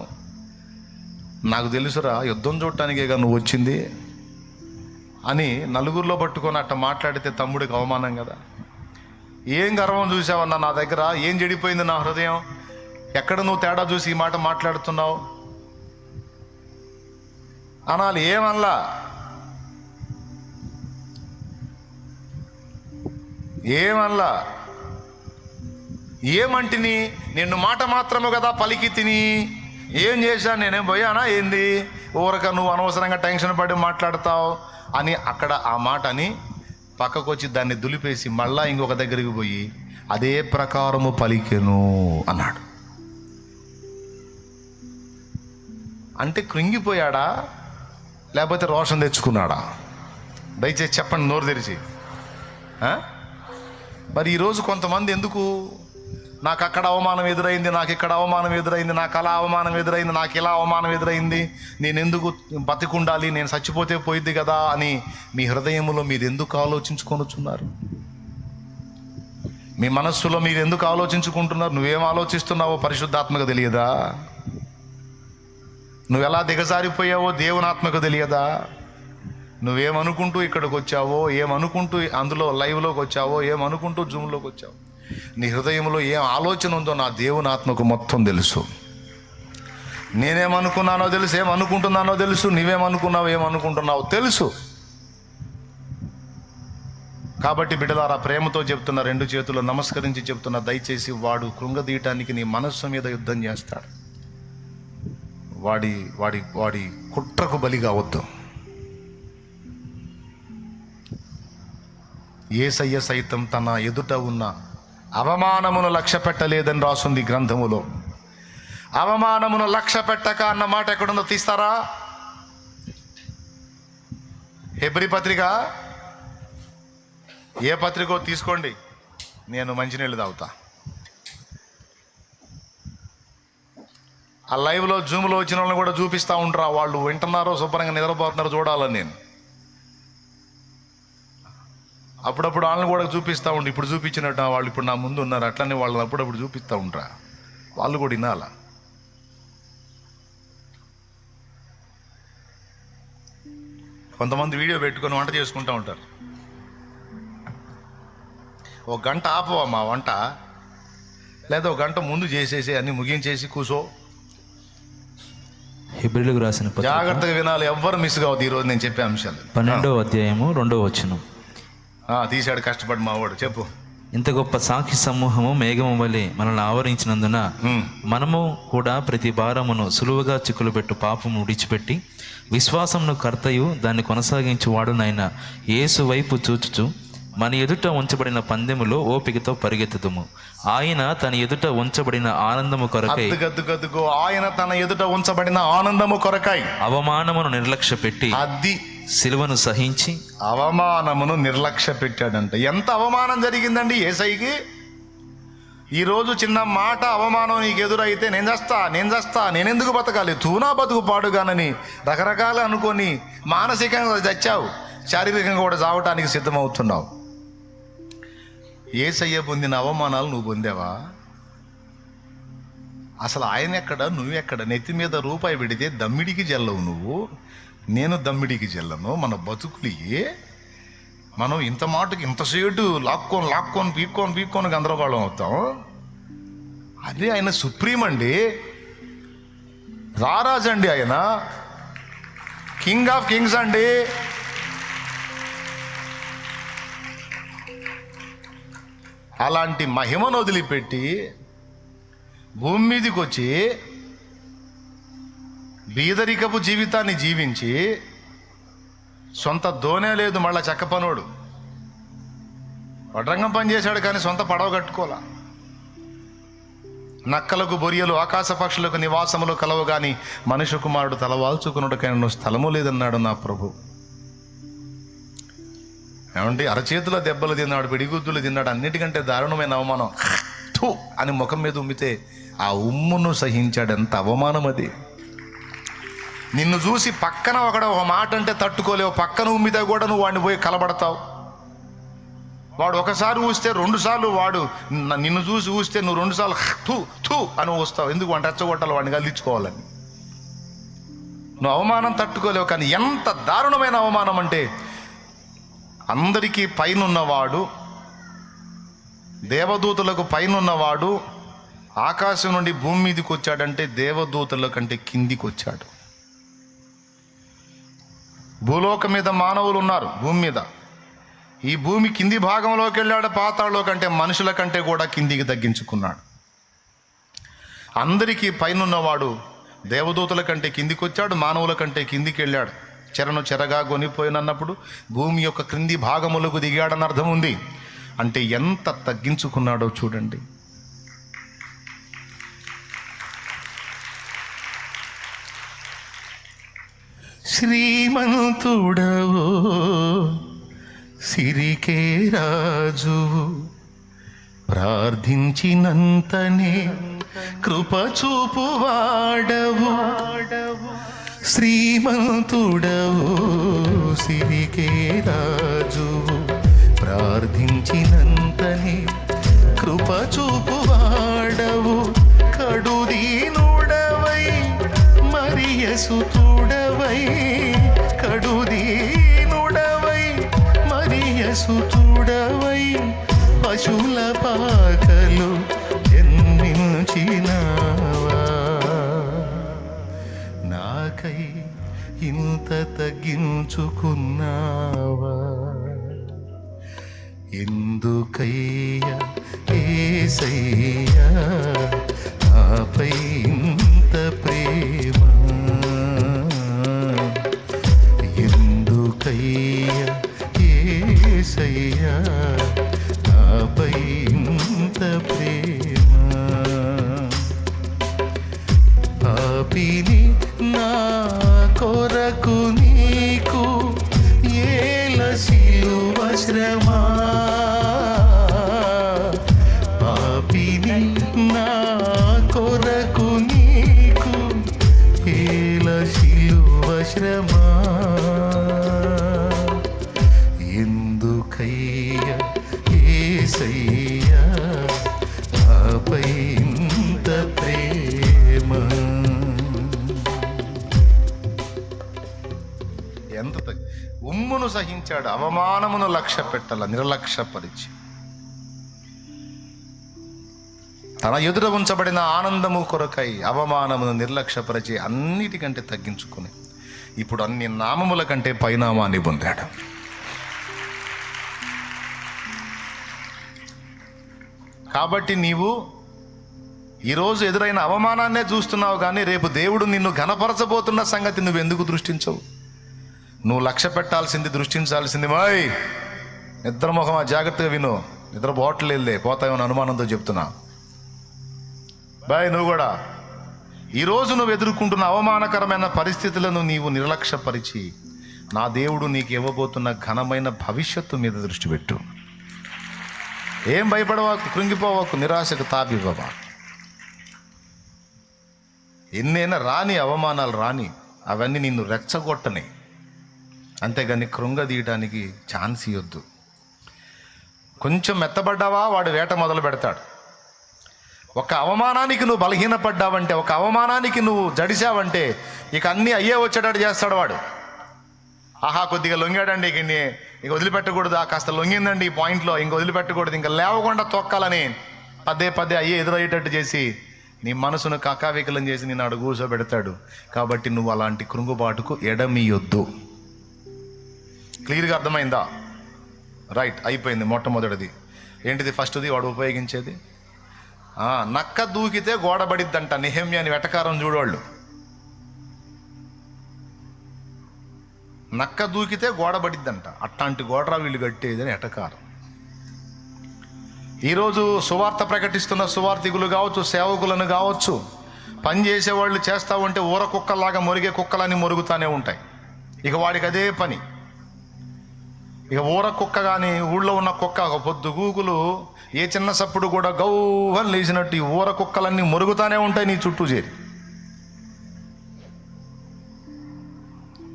Speaker 1: నాకు తెలుసురా, యుద్ధం చూడటానికేగా నువ్వు వచ్చింది అని నలుగురిలో పట్టుకొని అట్ట మాట్లాడితే తమ్ముడికి అవమానం కదా. ఏం గర్వం చూసావన్నా నా దగ్గర? ఏం చెడిపోయింది నా హృదయం? ఎక్కడ నువ్వు తేడా చూసి ఈ మాట మాట్లాడుతున్నావు అనాలి. ఏమనలా, ఏమనలా. ఏమంటిని? నిన్ను మాట మాత్రము కదా పలికి తిని, ఏం చేశాను, నేనేం పోయానా ఏంది, ఊరక నువ్వు అనవసరంగా టెన్షన్ పడి మాట్లాడతావు అని అక్కడ ఆ మాట అని పక్కకు వచ్చి దాన్ని దులిపేసి మళ్ళా ఇంకొక దగ్గరికి పోయి అదే ప్రకారము పలికెను అన్నాడు. అంటే కృంగిపోయాడా లేకపోతే రోషం తెచ్చుకున్నాడా? దయచేసి చెప్పండి, నోరు తెరిచి. మరి ఈరోజు కొంతమంది ఎందుకు, నాకు అక్కడ అవమానం ఎదురైంది, నాకు ఇక్కడ అవమానం ఎదురైంది, నాకు అలా అవమానం ఎదురైంది, నాకు ఇలా అవమానం ఎదురైంది, నేను ఎందుకు బతికుండాలి, నేను చచ్చిపోతే పోయిద్ది కదా అని మీ హృదయంలో మీరు ఎందుకు ఆలోచించుకొనుచున్నారు? మీ మనస్సులో మీరు ఎందుకు ఆలోచించుకుంటున్నారు? నువ్వేం ఆలోచిస్తున్నావో పరిశుద్ధాత్మకు తెలియదా? నువ్వు ఎలా దిగజారిపోయావో దేవుని ఆత్మకు తెలియదా? నువ్వేమనుకుంటూ ఇక్కడికి వచ్చావో, ఏమనుకుంటూ అందులో లైవ్లోకి వచ్చావో, ఏమనుకుంటూ జూమ్లోకి వచ్చావో, నీ హృదయంలో ఏం ఆలోచన ఉందో నా దేవుని ఆత్మకు మొత్తం తెలుసు. నేనేమనుకున్నానో తెలుసు, ఏమనుకుంటున్నానో తెలుసు, నువ్వేమనుకున్నావు, ఏమనుకుంటున్నావు తెలుసు. కాబట్టి బిడ్డలారా, ప్రేమతో చెప్తున్న, రెండు చేతులు నమస్కరించి చెప్తున్నా, దయచేసి వాడు కృంగదీయటానికి నీ మనస్సు మీద యుద్ధం చేస్తాడు. వాడి వాడి వాడి కుట్రకు బలి కావద్దు. యేసయ్య సైతం తన ఎదుట ఉన్న అవమానమును లక్ష్య పెట్టలేదని రాసుంది గ్రంథములో. అవమానమును లక్ష్య పెట్టక అన్న మాట ఎక్కడుందో తీస్తారా? హెబ్రీ పత్రిక, ఏ పత్రికో తీసుకోండి, నేను మంచినీళ్ళు తాగుతా. ఆ లైవ్లో జూమ్లో వచ్చిన వాళ్ళని కూడా చూపిస్తూ ఉంటారా, వాళ్ళు వింటున్నారో శుభ్రంగా నిద్రపోతున్నారో చూడాలని నేను అప్పుడప్పుడు వాళ్ళని కూడా చూపిస్తూ ఉండి, ఇప్పుడు చూపించినట్టు వాళ్ళు ఇప్పుడు నా ముందు ఉన్నారు, అట్లనే వాళ్ళని అప్పుడప్పుడు చూపిస్తూ ఉంటారా, వాళ్ళు కూడా వినాలా. కొంతమంది వీడియో పెట్టుకొని వంట చేసుకుంటూ ఉంటారు. ఒక గంట ఆపవా మా వంట, లేదా ఒక గంట ముందు చేసేసి అన్ని ముగించేసి కూసో.
Speaker 2: హెబ్రీయులకు రాసిన పత్రిక,
Speaker 1: జాగ్రత్తగా వినాలి, ఎవ్వరు మిస్ కావద్దు ఈరోజు నేను చెప్పే అంశాలు.
Speaker 2: 12వ అధ్యాయము 2వ వచనం.
Speaker 1: తీశాడు కష్టపడి మా వాడు, చెప్పు.
Speaker 2: ఇంత గొప్ప సాక్షి సమూహము మేఘము వలె మనల్ని ఆవరించినందున మనము కూడా ప్రతి భారమును సులువుగా చిక్కులుపెట్టు పాపము విడిచిపెట్టి విశ్వాసమును కర్తయు దాన్ని కొనసాగించువాడునైన యేసు వైపు చూచుచు మన ఎదుట ఉంచబడిన పందెములో ఓపికతో పరిగెత్తుదుము. ఆయన తన ఎదుట ఉంచబడిన ఆనందము కొరకై
Speaker 1: ఆయన తన ఎదుట ఉంచబడిన ఆనందము కొరకై
Speaker 2: అవమానమును నిర్లక్ష్య పెట్టి సిలువను సహించి
Speaker 1: అవమానమును నిర్లక్ష్య పెట్టాడంట. ఎంత అవమానం జరిగిందండి యేసయ్యకి. ఈరోజు చిన్న మాట అవమానం నీకు ఎదురైతే నేను చేస్తా నేనెందుకు బతకాలి, తూనా బతుకు పాడుగానని రకరకాలు అనుకొని మానసికంగా చచ్చావు, శారీరకంగా కూడా చావటానికి సిద్ధమవుతున్నావు. యేసయ్య పొందిన అవమానాలు నువ్వు పొందావా? అసలు ఆయన ఎక్కడ, నువ్వెక్కడ? నెత్తి మీద రూపాయి పెడితే దమ్మిడికి జల్లవు నువ్వు, నేను దమ్మిడికి జల్లను. మన బతుకులియే మనం ఇంత మాటకి ఇంతసేటు లాక్కొని పీక్కొని గందరగోళం అవుతాం. అదే ఆయన సుప్రీం అండి, రారాజు అండి, ఆయన కింగ్ ఆఫ్ కింగ్స్ అండి. అలాంటి మహిమను వదిలిపెట్టి భూమి మీదకి వచ్చి బీదరికపు జీవితాన్ని జీవించి, సొంత దోనే లేదు, మళ్ళా చెక్క పనోడు, వడ్రంగం పని చేశాడు కానీ సొంత పడవ కట్టుకోలా. నక్కలకు బొరియలు ఆకాశ పక్షులకు నివాసములు కలవు గాని మనుష్య కుమారుడు తలవాల్చుకున్నట్టుకైనా స్థలము లేదన్నాడు నా ప్రభు. ఏమంటే అరచేతుల దెబ్బలు తిన్నాడు, పిడిగుద్దులు తిన్నాడు, అన్నిటికంటే దారుణమైన అవమానం థూ అని ముఖం మీద ఉమ్మితే ఆ ఉమ్మును సహించాడు. ఎంత అవమానం అది. నిన్ను చూసి పక్కన ఒక మాట అంటే తట్టుకోలేవు, పక్కన ఉమ్మితే కూడా నువ్వు వాడిని పోయి కలబడతావు. వాడు ఒకసారి ఊస్తే 2 సార్లు, వాడు నిన్ను చూసి ఊస్తే నువ్వు 2 సార్లు థూ థూ అని ఊస్తావు. ఎందుకు వాడిని రెచ్చగొట్టాలి, వాడిని గల్లించుకోవాలని. నువ్వు అవమానం తట్టుకోలేవు. కానీ ఎంత దారుణమైన అవమానం అంటే, అందరికీ పైనున్నవాడు, దేవదూతలకు పైనున్నవాడు ఆకాశం నుండి భూమి మీదకి వచ్చాడంటే దేవదూతల కంటే కిందికి వచ్చాడు. భూలోకం మీద మానవులు ఉన్నారు, భూమి మీద. ఈ భూమి కింది భాగంలోకి వెళ్ళాడు, పాతాళలో కంటే మనుషుల కంటే కూడా కిందికి తగ్గించుకున్నాడు. అందరికీ పైనున్నవాడు దేవదూతల కంటే కిందికి వచ్చాడు, మానవుల కంటే కిందికి వెళ్ళాడు. చెరను చెరగా కొనిపోయినన్నప్పుడు భూమి యొక్క క్రింది భాగములకు దిగాడని అర్థం ఉంది. అంటే ఎంత తగ్గించుకున్నాడో చూడండి. శ్రీమంతుడవో సిరికే రాజు, ప్రార్థించినంతనే కృప చూపువాడవు. శ్రీమంతుడవు సిరికే రాజు, ప్రార్థించినంతనే కృప చూపువాడవు. కడుదీనుడవై మరియసుతుడవై, కడుదీనుడవై మరియసుతుడవై, పశుల పాకలు జన్మించినావా. నాకై ఇంత తగ్గించుకున్నావా, ఎందుకయ్యా యేసయ్యా నాపై ఇంత ప్రేమ, ఎందుకయ్యా యేసయ్యా నాపై ఇంత ప్రేమ. పాపిని నా కొరకు నీకు ఏల సిలువ శ్రమ, పాపిని నా కొరకు నీకు ఏల సిలువ శ్రమ. ఎందుకయ్యా యేసయ్యా నాపై ఇంత ప్రేమ. ఎంత ఉమ్మును సహించాడు, అవమానమును లక్ష్య పెట్టాల, నిర్లక్ష్యపరిచి తన ఎదుట ఉంచబడిన ఆనందము కొరకై అవమానమును నిర్లక్ష్యపరిచి అన్నిటికంటే తగ్గించుకుని ఇప్పుడు అన్ని నామముల కంటే పైనామాన్ని పొందాడు. కాబట్టి నీవు ఈరోజు ఎదురైన అవమానాన్నే చూస్తున్నావు, కానీ రేపు దేవుడు నిన్ను ఘనపరచబోతున్న సంగతి నువ్వు ఎందుకు దృష్టించవు? నువ్వు లక్ష్య పెట్టాల్సింది, దృష్టించాల్సింది మాయ్ నిద్రముఖమా, జాగ్రత్తగా విను. నిద్ర పోవట్లేదులే, పోతాయని అనుమానంతో చెప్తున్నా బాయ్. నువ్వు కూడా ఈరోజు నువ్వు ఎదుర్కొంటున్న అవమానకరమైన పరిస్థితులను నీవు నిర్లక్ష్యపరిచి నా దేవుడు నీకు ఇవ్వబోతున్న ఘనమైన భవిష్యత్తు మీద దృష్టి పెట్టు. ఏం భయపడవాకు, కృంగిపోవాకు, నిరాశకు తాపివ్వవా. ఎన్నైనా రాని అవమానాలు రాని, అవన్నీ నిన్ను రెచ్చగొట్టని, అంతేగాని కృంగదీయడానికి ఛాన్స్ ఇవ్వద్దు. కొంచెం మెత్తబడ్డావా వాడు వేట మొదలు పెడతాడు. ఒక అవమానానికి నువ్వు బలహీనపడ్డావంటే, ఒక అవమానానికి నువ్వు జడిసావంటే ఇక అన్నీ అయ్యే వచ్చేటట్టు చేస్తాడు వాడు. ఆహా కొద్దిగా లొంగాడండి, ఇక వదిలిపెట్టకూడదు, కాస్త లొంగిందండి ఈ పాయింట్లో, ఇంక వదిలిపెట్టకూడదు, ఇంకా లేవకుండా తొక్కాలని పదే పదే అయ్యే ఎదురయ్యేటట్టు చేసి నీ మనసును కాకావికలం చేసి నిన్ను అడుగు కూర్చోబెడతాడు. కాబట్టి నువ్వు అలాంటి కృంగుబాటుకు ఎడమీయొద్దు. క్లియర్గా అర్థమైందా? రైట్, అయిపోయింది. మొట్టమొదటిది ఏంటిది? ఫస్ట్ది వాడు ఉపయోగించేది నక్క దూకితే గోడబడిద్దంట. నెహెమ్యా అని వెటకారం చూడవాళ్ళు. నక్క దూకితే గోడబడిద్దంట, అట్లాంటి గోడరా వీళ్ళు కట్టేదని ఎటకారం. ఈరోజు సువార్త ప్రకటిస్తున్న సువార్థికులు కావచ్చు, సేవకులను కావచ్చు, పని చేసేవాళ్ళు చేస్తూ ఉంటే ఊర కుక్కలాగా మొరిగే కుక్కలని మొరుగుతానే ఉంటాయి. ఇక వాడికి అదే పని. ఇక ఊర కుక్క కానీ ఊళ్ళో ఉన్న కుక్క ఒక పొద్దు గూకులు ఏ చిన్న సప్పుడు కూడా గౌవని లేచినట్టు ఈ ఊర కుక్కలన్నీ మొరుగుతానే ఉంటాయి నీ చుట్టూ చేరి.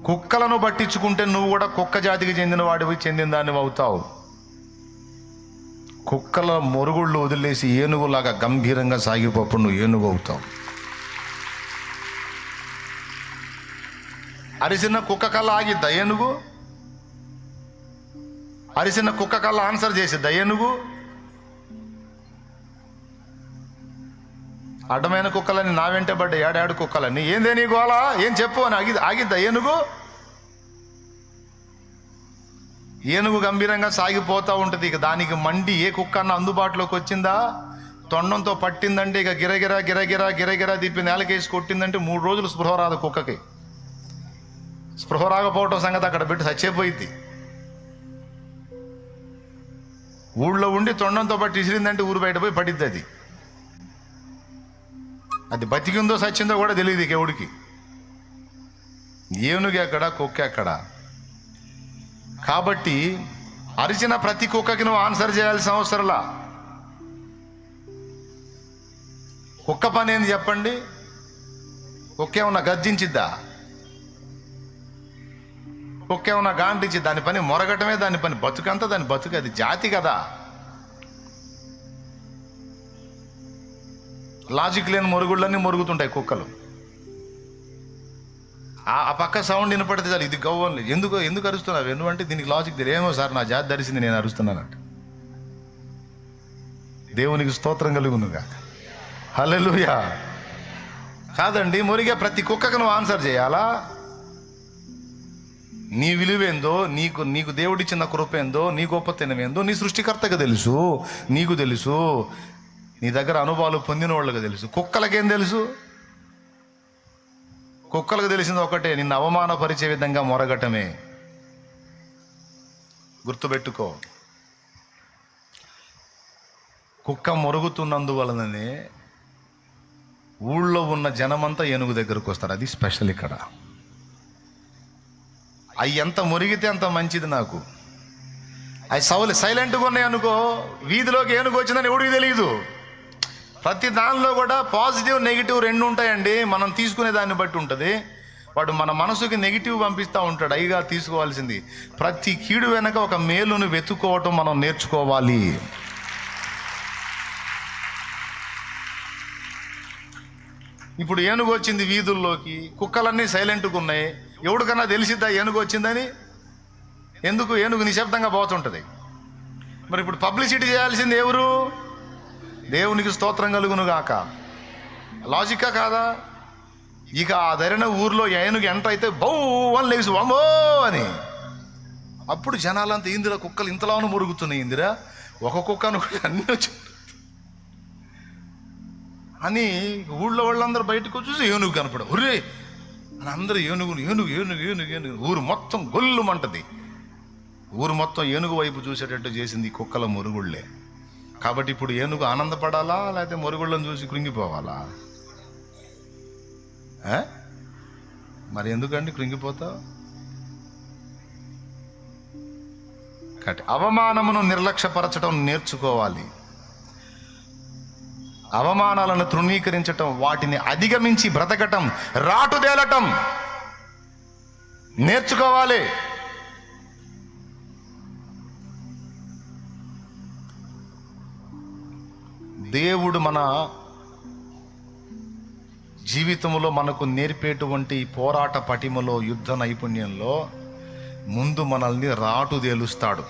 Speaker 1: కుక్కలను పట్టించుకుంటే నువ్వు కూడా కుక్క జాతికి చెందిన వాడివి, చెందిన దానివి అవుతావు. కుక్కల మొరుగుళ్ళు వదిలేసి ఏనుగులాగా గంభీరంగా సాగిపోప్పుడు నువ్వు ఏనుగు అవుతావు. అరిసిన కుక్క కల్లా ఆగిద్దా ఏనుగు? అరిసిన కుక్క కల్లా ఆన్సర్ చేసిద్దా ఏనుగు? అడ్డమైన కుక్కలని నా వెంటే పడ్డ ఏడాడు కుక్కలని ఏందే నీ గోళ, ఏం చెప్పు అని ఆగిద్దా ఏనుగు? ఏనుగు గంభీరంగా సాగిపోతూ ఉంటుంది. ఇక దానికి మండి ఏ కుక్క అన్న అందుబాటులోకి వచ్చిందా, తొండంతో పట్టిందంటే ఇక గిరగిరా గిరగిరా గిరగిరా తిప్పి నేలకేసి కొట్టిందంటే 3 రోజులు స్పృహ రాదు కుక్కకి. స్పృహ రాకపోవటం సంగతి అక్కడ పెట్టి చచ్చేపోయింది. ఊళ్ళో ఉండి తొండంతో పట్టి ఇసిరిందంటే ఊరు బయట పోయి పడిద్ది. అది బతికిందో సచ్చిందో కూడా తెలియదు ఇక ఎవడికి. ఏనుగు ఎక్కడ, కుక్క ఎక్కడ? కాబట్టి అరిచిన ప్రతి కుక్కకి నువ్వు ఆన్సర్ చేయాల్సిన అవసరంలా. కుక్క పని ఏంది చెప్పండి? కుక్క ఏమన్నా గర్జించిద్దా? కుక్క ఏమన్నా గాంటించి? దాని పని మొరగటమే, దాని పని బతుకంతా దాని బతుకు. అది జాతి కదా. లాజిక్ లేని మొరుగుళ్ళన్నీ మొరుగుతుంటాయి కుక్కలు. ఆ పక్క సౌండ్ వినపడితే చాలు ఇది గవ్వని. ఎందుకు అరుస్తున్నావు? ఎందుకంటే దీనికి లాజిక్ తెలియదు. ఏమో సార్ నా జాతి ధరిసింది నేను అరుస్తున్నానంట. దేవునికి స్తోత్రం కలుగునుగా. హల్లెలూయా. కాదండి, మొరిగే ప్రతి కుక్కకు నువ్వు ఆన్సర్ చేయాలా? నీ విలువేందో, నీకు దేవుడిచ్చిన కృప ఏందో, నీ గొప్పతనం ఏందో నీ సృష్టికర్తకు తెలుసు, నీకు తెలుసు, నీ దగ్గర అనుభవాలు పొందిన వాళ్ళకి తెలుసు. కుక్కలకేం తెలుసు? కుక్కలకు తెలిసింది ఒకటే, నిన్ను అవమానపరిచే విధంగా మొరగటమే. గుర్తుపెట్టుకో. కుక్క మొరుగుతున్నందువలననే ఊళ్ళో ఉన్న జనమంతా ఏనుగు దగ్గరకు వస్తారు. అది స్పెషల్ ఇక్కడ. అవి ఎంత మురిగితే అంత మంచిది నాకు. అవి సైలెంట్గా ఉన్నాయి అనుకో, వీధిలోకి ఏనుగు వచ్చిందని ఎవడికి తెలియదు. ప్రతి దానిలో కూడా పాజిటివ్ నెగిటివ్ 2 ఉంటాయండి. మనం తీసుకునే దాన్ని బట్టి ఉంటుంది. వాడు మన మనసుకి నెగిటివ్ పంపిస్తూ ఉంటాడు. అయిగా తీసుకోవాల్సింది ప్రతి కీడు వెనక ఒక మేలును వెతుక్కోవటం మనం నేర్చుకోవాలి. ఇప్పుడు ఏనుగు వచ్చింది వీధుల్లోకి, కుక్కలన్నీ సైలెంట్గా ఉన్నాయి. ఎవడికన్నా తెలిసిద్దా ఏనుగు వచ్చిందని? ఎందుకు? ఏనుగు నిశ్శబ్దంగా పోతుంటుంది. మరి ఇప్పుడు పబ్లిసిటీ చేయాల్సింది ఎవరు? దేవునికి స్తోత్రం కలుగును గాక. లాజిక్కా కాదా? ఇక ఆ ధరణ ఊర్లో ఏనుగు ఎంటర్ అయితే బౌ అని లేచి అమ్మో అని, అప్పుడు జనాలంతా ఇందిరా కుక్కలు ఇంతలాను మురుగుతున్నాయి. ఇందిరా ఒక కుక్కను అన్నీ వచ్చి అని ఊళ్ళో వాళ్ళందరూ బయటకు చూసి ఏనుగు కనపడ ఒరే అని అందరూ ఏనుగు ఏనుగు ఏనుగు ఏనుగు ఏనుగు ఊరు మొత్తం గొల్లుమంటది. ఊరు మొత్తం ఏనుగు వైపు చూసేటట్టు చేసింది కుక్కల మురుగుళ్ళే. కాబట్టి ఇప్పుడు ఏనుగు ఆనందపడాలా లేకపోతే మురుగుళ్ళని చూసి కృంగిపోవాలా? మరి ఎందుకండి కృంగిపోతావు? కాబట్టి అవమానమును నిర్లక్ష్యపరచడం నేర్చుకోవాలి. అవమానాలను తృణీకరించటం, వాటిని అధిగమించి బ్రతకటం, రాటుదేలటం నేర్చుకోవాలి. దేవుడు మన జీవితంలో మనకు నేర్పేటువంటి పోరాట పటిమలో, యుద్ధ నైపుణ్యంలో ముందు మనల్ని రాటుదేలుస్తాడు.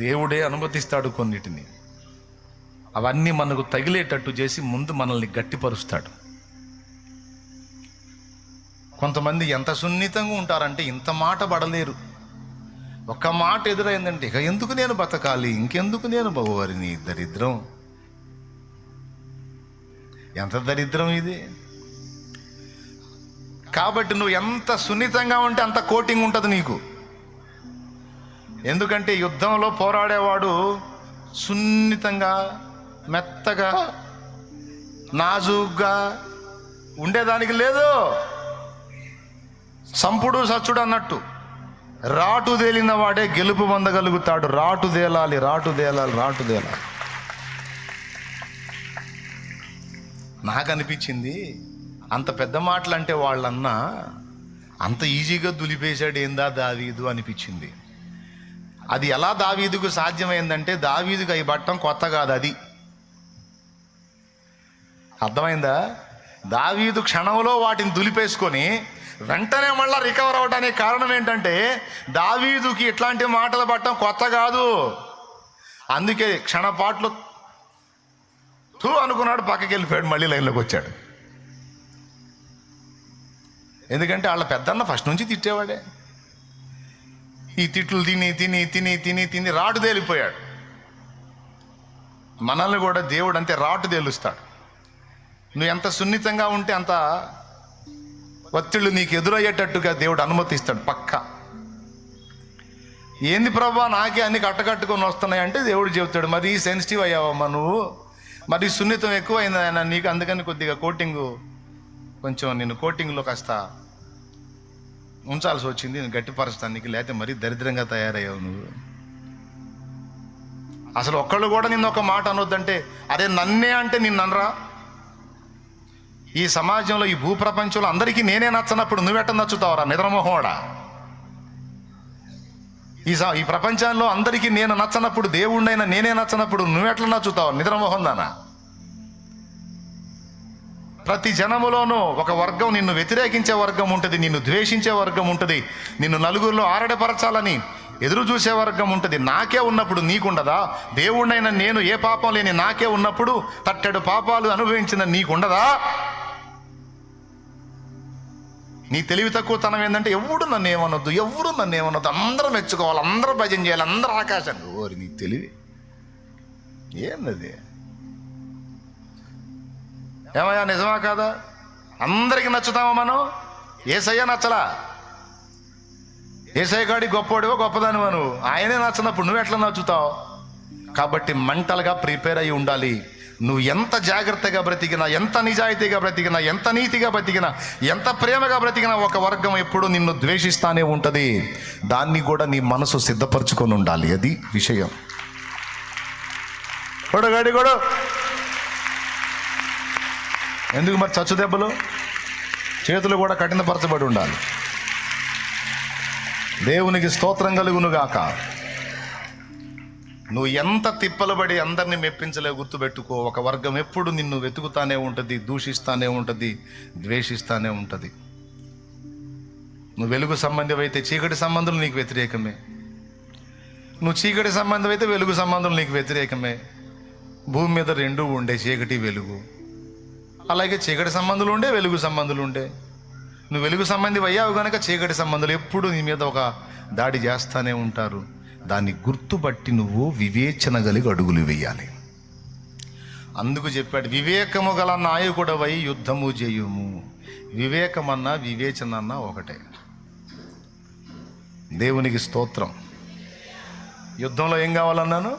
Speaker 1: దేవుడే అనుమతిస్తాడు కొన్నిటిని. అవన్నీ మనకు తగిలేటట్టు చేసి ముందు మనల్ని గట్టిపరుస్తాడు. కొంతమంది ఎంత సున్నితంగా ఉంటారంటే ఇంత మాట పడలేరు. ఒక్క మాట ఎదురైందంటే ఇక ఎందుకు నేను బతకాలి, ఇంకెందుకు నేను బహువారిని. దరిద్రం, ఎంత దరిద్రం ఇది. కాబట్టి నువ్వు ఎంత సున్నితంగా ఉంటే అంత కోటింగ్ ఉంటుంది నీకు. ఎందుకంటే యుద్ధంలో పోరాడేవాడు సున్నితంగా, మెత్తగా, నాజూగ్గా ఉండేదానికి లేదు. సంపుడు సచ్చుడు అన్నట్టు రాటు తేలిన వాడే గెలుపు పొందగలుగుతాడు. రాటు తేలాలి, రాటు తేలాలి, రాటు తేలాలి. నాకు అనిపించింది అంత పెద్ద మాటలు అంటే వాళ్ళన్నా అంత ఈజీగా దులిపేశాడు ఏందా దావీదు అనిపించింది. అది ఎలా దావీదుకు సాధ్యమైందంటే దావీదుకు అవి పట్టడం కొత్త కాదు. అది అర్థమైందా? దావీదు క్షణంలో వాటిని దులిపేసుకొని వెంటనే మళ్ళీ రికవర్ అవడానికి కారణం ఏంటంటే దావీదుకి ఇట్లాంటి మాటలు పట్టడం కొత్త కాదు. అందుకే క్షణపాట్లు అనుకున్నాడు, పక్కకి వెళ్ళిపోయాడు, మళ్ళీ లైన్లోకి వచ్చాడు. ఎందుకంటే వాళ్ళ పెద్దన్న ఫస్ట్ నుంచి తిట్టేవాడే. ఈ తిట్లు తిని తిని తిని తిని తిని రాటు తేలిపోయాడు. మనల్ని కూడా దేవుడు అంతే రాటు తేలుస్తాడు. నువ్వు ఎంత సున్నితంగా ఉంటే అంత ఒత్తిళ్ళు నీకు ఎదురయ్యేటట్టుగా దేవుడు అనుమతిస్తాడు. పక్క ఏంది ప్రభా నాకే అన్ని కట్టకట్టుకొని వస్తున్నాయంటే దేవుడు చెబుతాడు, మరి సెన్సిటివ్ అయ్యావమ్మా నువ్వు, మరి సున్నితం ఎక్కువైంది ఆయన నీకు, అందుకని కొద్దిగా కొంచెం నేను కోటింగ్లో కాస్త ఉంచాల్సి వచ్చింది, నేను గట్టిపరుస్తానికి, లేకపోతే మరీ దరిద్రంగా తయారయ్యావు నువ్వు. అసలు ఒక్కళ్ళు కూడా నిన్న ఒక మాట అనొద్దంటే అరే నన్నే అంటే నిన్ననరా. ఈ సమాజంలో, ఈ భూప్రపంచంలో అందరికీ నేనే నచ్చనప్పుడు నువ్వెట్ట నచ్చుతావరా నిద్రమోహోడా? ఈ ప్రపంచంలో అందరికీ నేను నచ్చనప్పుడు, దేవుణ్ణైనా నేనే నచ్చనప్పుడు నువ్వెట్లా నచ్చుతావు నిద్రమోహం దానా? ప్రతి జనములోనూ ఒక వర్గం, నిన్ను వ్యతిరేకించే వర్గం ఉంటుంది, నిన్ను ద్వేషించే వర్గం ఉంటుంది, నిన్ను నలుగురిలో ఆరడపరచాలని ఎదురు చూసే వర్గం ఉంటుంది. నాకే ఉన్నప్పుడు నీకుండదా? దేవుణ్ణైనా నేను ఏ పాపం లేని నాకే ఉన్నప్పుడు తట్టెడు పాపాలు అనుభవించిన నీకుండదా? నీ తెలివి తక్కువ తనం ఏంటంటే ఎవరు నన్ను ఏమనొద్దు, అందరూ మెచ్చుకోవాలి, అందరూ భజన చేయాలి, అందరూ ఆకాశాన్ని. ఓరి నీ తెలివి ఏందది? ఏమయ్యా నిజమా కాదా? అందరికీ నచ్చుతామా మనం? ఏసయ్య నచ్చలా. ఏసయ్య కాడి గొప్పవాడివో గొప్పదానివా నువ్వు, ఆయనే నచ్చినప్పుడు నువ్వు ఎట్లా నచ్చుతావు? కాబట్టి మెంటల్గా ప్రిపేర్ అయ్యి ఉండాలి. నువ్వు ఎంత జాగ్రత్తగా బ్రతికినా, ఎంత నిజాయితీగా బ్రతికినా, ఎంత నీతిగా బ్రతికినా, ఎంత ప్రేమగా బ్రతికినా ఒక వర్గం ఎప్పుడు నిన్ను ద్వేషిస్తానే ఉంటుంది. దాన్ని కూడా నీ మనసు సిద్ధపరచుకొని ఉండాలి. అది విషయం. గొడగడి ఎందుకు మరి చచ్చు దెబ్బలు? చేతులు కూడా కఠినపరచబడి ఉండాలి. దేవునికి స్తోత్రం కలుగునుగాక. నువ్వు ఎంత తిప్పలబడి అందరినీ మెప్పించలే గుర్తుపెట్టుకో, ఒక వర్గం ఎప్పుడు నిన్ను వెతుకుతానే ఉంటుంది, దూషిస్తానే ఉంటుంది, ద్వేషిస్తానే ఉంటుంది. నువ్వు వెలుగు సంబంధం అయితే చీకటి సంబంధులు నీకు వ్యతిరేకమే, నువ్వు చీకటి సంబంధం అయితే వెలుగు సంబంధులు నీకు వ్యతిరేకమే. భూమి మీద రెండూ ఉండే, చీకటి వెలుగు. అలాగే చీకటి సంబంధులు ఉండే, వెలుగు సంబంధులు ఉండే. నువ్వు వెలుగు సంబంధి అయ్యావు కనుక చీకటి సంబంధులు ఎప్పుడు నీ మీద ఒక దాడి చేస్తూనే ఉంటారు. దాన్ని గుర్తుపట్టి నువ్వు వివేచన కలిగి అడుగులు వేయాలి. అందుకు చెప్పాడు, వివేకము గల నాయకుడవై యుద్ధము చేయుము. వివేకమన్నా వివేచనన్నా ఒకటే. దేవునికి స్తోత్రం. యుద్ధంలో ఏం కావాలన్నాను?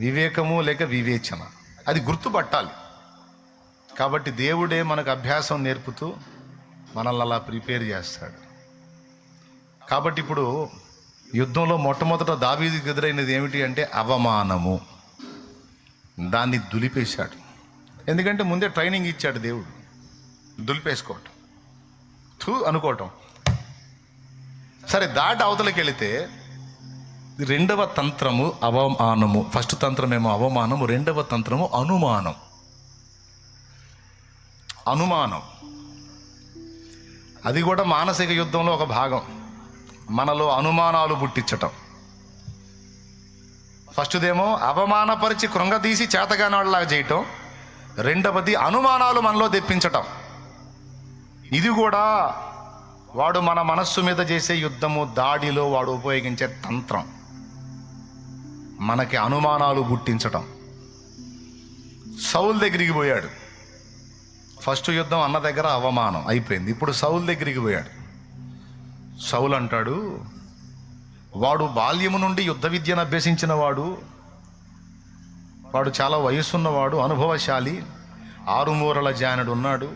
Speaker 1: వివేకము లేక వివేచన. అది గుర్తుపట్టాలి. కాబట్టి దేవుడే మనకు అభ్యాసం నేర్పుతూ మనల్ని అలా ప్రిపేర్ చేస్తాడు. కాబట్టి ఇప్పుడు యుద్ధంలో మొట్టమొదట దావీదుకి ఎదురైనది ఏమిటి అంటే అవమానము. దాన్ని దులిపేశాడు. ఎందుకంటే ముందే ట్రైనింగ్ ఇచ్చాడు దేవుడు. దులిపేసుకోవటం, అనుకోవటం. సరే, దాటి అవతలకి వెళితే రెండవ తంత్రము అవమానము. ఫస్ట్ తంత్రమేమో అవమానము, రెండవ తంత్రము అనుమానం. అనుమానం అది కూడా మానసిక యుద్ధంలో ఒక భాగం. మనలో అనుమానాలు పుట్టించటం. ఫస్ట్దేమో అవమానపరిచి కృంగదీసి చేతగానాళ్ళలాగా చేయటం. రెండవది అనుమానాలు మనలో తెప్పించటం. ఇది కూడా వాడు మన మనస్సు మీద చేసే యుద్ధము, దాడిలో వాడు ఉపయోగించే తంత్రం. మనకి అనుమానాలు పుట్టించటం. సౌలు దగ్గరికి పోయాడు. ఫస్ట్ యుద్ధం అన్న దగ్గర అవమానం అయిపోయింది. ఇప్పుడు సౌలు దగ్గరికి పోయాడు. సౌలు అంటాడు, వాడు బాల్యము నుండి యుద్ధ విద్యను అభ్యసించిన వాడు చాలా వయస్సున్నవాడు, అనుభవశాలి, 6 మూరల జానుడు ఉన్నాడు.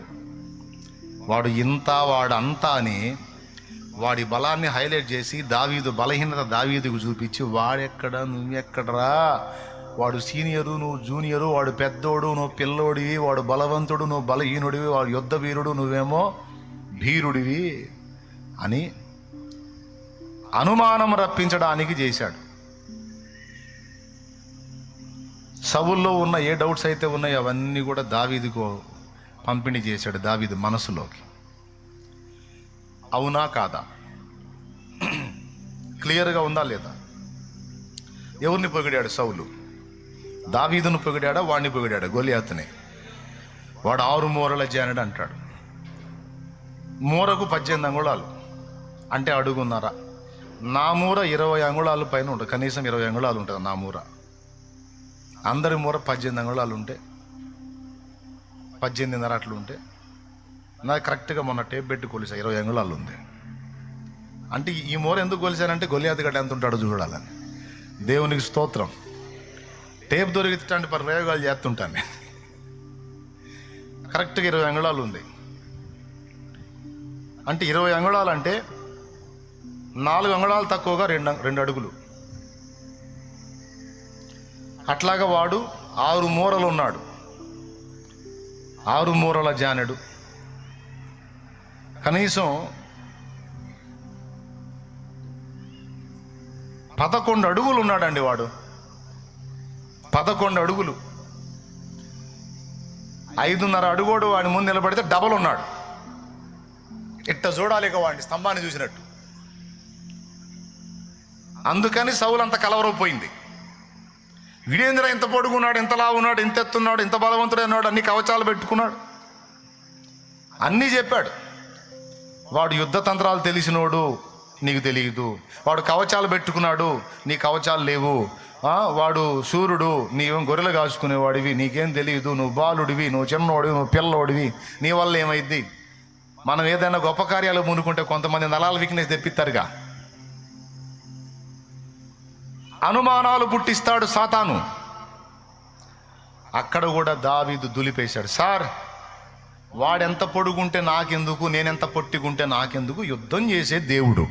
Speaker 1: వాడు ఇంత వాడంతా అని వాడి బలాన్ని హైలైట్ చేసి దావీదు బలహీనత దావీదుకు చూపించి, వాడెక్కడ నువ్వెక్కడరా, వాడు సీనియరు నువ్వు జూనియరు, వాడు పెద్దోడు నువ్వు పిల్లోడివి, వాడు బలవంతుడు నువ్వు బలహీనుడివి, వాడు యుద్ధ వీరుడు నువ్వేమో భీరుడివి అని అనుమానం రప్పించడానికి చేశాడు. సౌల్లో ఉన్న ఏ డౌట్స్ అయితే ఉన్నాయో అవన్నీ కూడా దావీదుకు పంపిణీ చేశాడు. దావీదు మనసులోకి. అవునా కాదా? క్లియర్గా ఉందా లేదా? ఎవరిని పొగిడాడు సౌలు? దావీదును పొగిడాడా, వాడిని పొగిడాడా? గొలియాతుని. వాడు 6 మూరల జానుడు అంటాడు. మూరకు 18 అంగుళాలు అంటే అడుగున్నారా. నా మూర 20 అంగుళాల పైన ఉంటుంది, కనీసం 20 అంగుళాలు ఉంటుంది నా మూర. అందరి మూర 18 అంగుళాలు ఉంటే 18.5 అట్లు ఉంటే నాకు కరెక్ట్గా మొన్న టేప్ పెట్టి కొలిసా 20 అంగుళాలు ఉంది. అంటే ఈ మూర ఎందుకు కొలిసానంటే గొలియాతు గడ్డ ఎంత ఉంటాడో చూడాలని. దేవునికి స్తోత్రం. టేప్ దొరికితే ప్రయోగాలు చేస్తుంటాను. కరెక్ట్గా 20 అంగుళాలు ఉంది. అంటే 20 అంగుళాలు అంటే 4 అంగుళాలు తక్కువగా 2 అడుగులు. అట్లాగా వాడు 6 మూరలు ఉన్నాడు. 6 మూరల జానెడు. కనీసం 11 అడుగులు ఉన్నాడండి వాడు. 11 అడుగులు. 5.5 అడుగోడు వాడి ముందు నిలబడితే డబల్ ఉన్నాడు. ఇట్ట చూడాలి ఇక వాడిని స్తంభాన్ని చూసినట్టు. అందుకని సౌలు అంత కలవరపోయింది. వీడేంద్ర ఇంత పొడుగున్నాడు, ఇంతలా ఉన్నాడు, ఇంత ఎత్తున్నాడు, ఇంత బలవంతుడైనాడు, అన్ని కవచాలు పెట్టుకున్నాడు, అన్నీ చెప్పాడు. వాడు యుద్ధ తంత్రాలు తెలిసినోడు, నీకు తెలియదు. వాడు కవచాలు పెట్టుకున్నాడు, నీ కవచాలు లేవు. వాడు సూర్యుడు, నీవేం గొర్రెలు కాచుకునేవాడివి, నీకేం తెలియదు. నువ్వు బాలుడివి, నువ్వు చిన్నోడివి, నువ్వు పిల్లోడివి, నీ వల్ల ఏమైద్ది? మనం ఏదైనా గొప్ప కార్యాలు మునుకుంటే కొంతమంది నలాల వీక్నెస్ తెప్పిస్తారుగా. అనుమానాలు పుట్టిస్తాడు సాతాను. అక్కడ కూడా దావీదు దులిపేశాడు. సార్, వాడెంత పొడుగుంటే నాకెందుకు, నేనెంత పొట్టిగుంటే నాకెందుకు? యుద్ధం చేసే దేవుడు.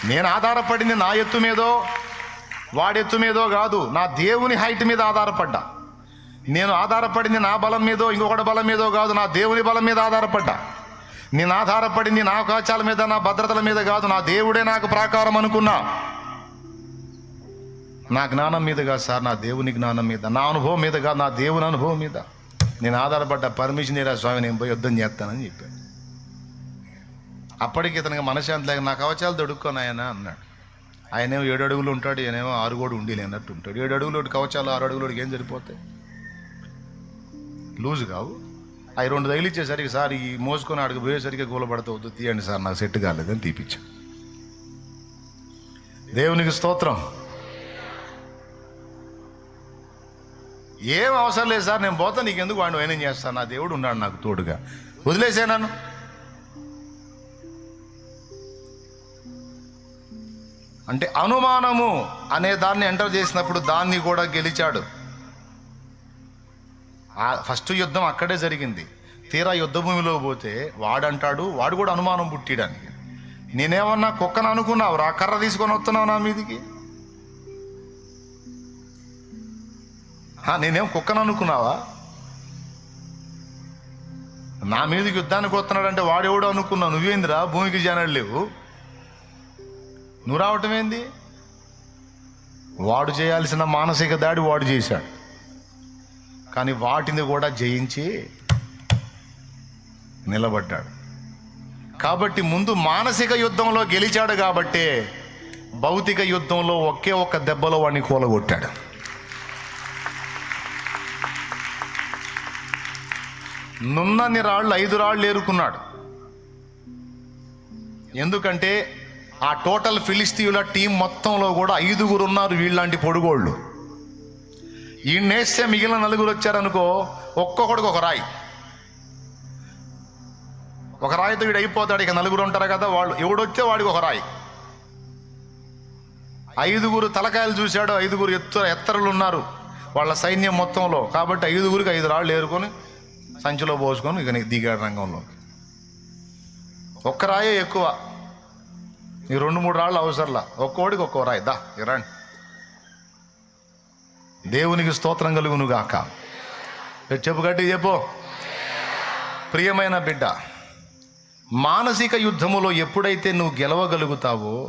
Speaker 1: నేను ఆధారపడింది నా ఎత్తు మీదో వాడెత్తు మీదో కాదు, నా దేవుని హైట్ మీద ఆధారపడ్డా. నేను ఆధారపడింది నా బలం మీదో ఇంకొకటి బలం మీదో కాదు, నా దేవుని బలం మీద ఆధారపడ్డా. నేను ఆధారపడింది నా కవచాల మీద, నా భద్రతల మీద కాదు, నా దేవుడే నాకు ప్రాకారం అనుకున్నా. నా జ్ఞానం మీద కాదు సార్, నా దేవుని జ్ఞానం మీద, నా అనుభవం మీద కాదు, నా దేవుని అనుభవం మీద నేను ఆధారపడ్డా. పర్మిషన్ ఇరా స్వామి, నేను పోయి యుద్ధం చేస్తానని చెప్పాడు. అప్పటికి ఇతనికి మనశాంతి లేక, నా కవచాలు దొడుక్కొని ఆయన అన్నాడు. ఆయనేమో 7 అడుగులు ఉంటాడు, ఈయనేమో 6 కూడా ఉండి లేనట్టు ఉంటాడు. 7 అడుగులోటి కవచాలు 6 అడుగులోటికి ఏం సరిపోతాయి? లూజ్ కావు. అవి 2 తగిలిచ్చేసరికి, సార్ ఈ మోసుకొని ఆడికి పోయేసరికి కూలబడతా వద్దు, తీయండి సార్, నాకు సెట్ కాలేదని తీపిచ్చాం. దేవునికి స్తోత్రం. ఏం అవసరం లేదు సార్, నేను పోతా, నీకెందుకు వాడిని వైనం చేస్తాను, నా దేవుడు ఉన్నాడు నాకు తోడుగా, వదిలేసే నన్ను. అంటే అనుమానము అనే దాన్ని ఎంటర్ చేసినప్పుడు దాన్ని కూడా గెలిచాడు. ఫస్ట్ యుద్ధం అక్కడే జరిగింది. తీరా యుద్ధ భూమిలో పోతే వాడంటాడు, వాడు కూడా అనుమానం పుట్టిడానికి, నేనేమన్నా కుక్కను అనుకున్నావు రా, కర్ర తీసుకొని వస్తున్నావు నా మీదికి, నేనేం కుక్కను అనుకున్నావా, నా మీదకి యుద్ధానికి వస్తున్నాడంటే వాడెవడో అనుకున్నావు, నువ్వేందిరా భూమికి జనాలు లేవు, నువ్వు రావటం ఏంది? వాడు చేయాల్సిన మానసిక దాడి వాడు చేశాడు, కానీ వాటిని కూడా జయించి నిలబడ్డాడు. కాబట్టి ముందు మానసిక యుద్ధంలో గెలిచాడు, కాబట్టే భౌతిక యుద్ధంలో ఒకే ఒక్క దెబ్బలో వాడిని కూలగొట్టాడు. నున్నన్ని రాళ్ళు 5 రాళ్ళు ఏరుకున్నాడు. ఎందుకంటే ఆ టోటల్ ఫిలిస్తీయుల టీం మొత్తంలో కూడా 5 ఉన్నారు వీళ్ళంటి పొడుగోళ్ళు. ఈయన్నేస్తే మిగిలిన 4 వచ్చారనుకో, ఒక్కొక్కడికి ఒక రాయి, ఒక రాయితో వీడు అయిపోతాడు. ఇక 4 ఉంటారు కదా, వాళ్ళు ఎవడొచ్చే వాడికి ఒక రాయి. 5 తలకాయలు చూశాడు, 5 ఎత్తరులు ఉన్నారు వాళ్ళ సైన్యం మొత్తంలో. కాబట్టి 5కి 5 రాళ్ళు ఏరుకొని సంచిలో పోసుకొని ఇక దిగాడు రంగంలో. ఒక్క రాయే ఎక్కువ, ఈ 2-3 రాళ్ళు అవసరంలా, ఒక్కోడికి ఒక్కో రాయి. దా ఇరండి, దేవునికి స్తోత్రం కలుగును గాక. చెప్పు గట్టి చెప్పు. ప్రియమైన బిడ్డ, మానసిక యుద్ధములో ఎప్పుడైతే నువ్వు గెలవగలుగుతావో,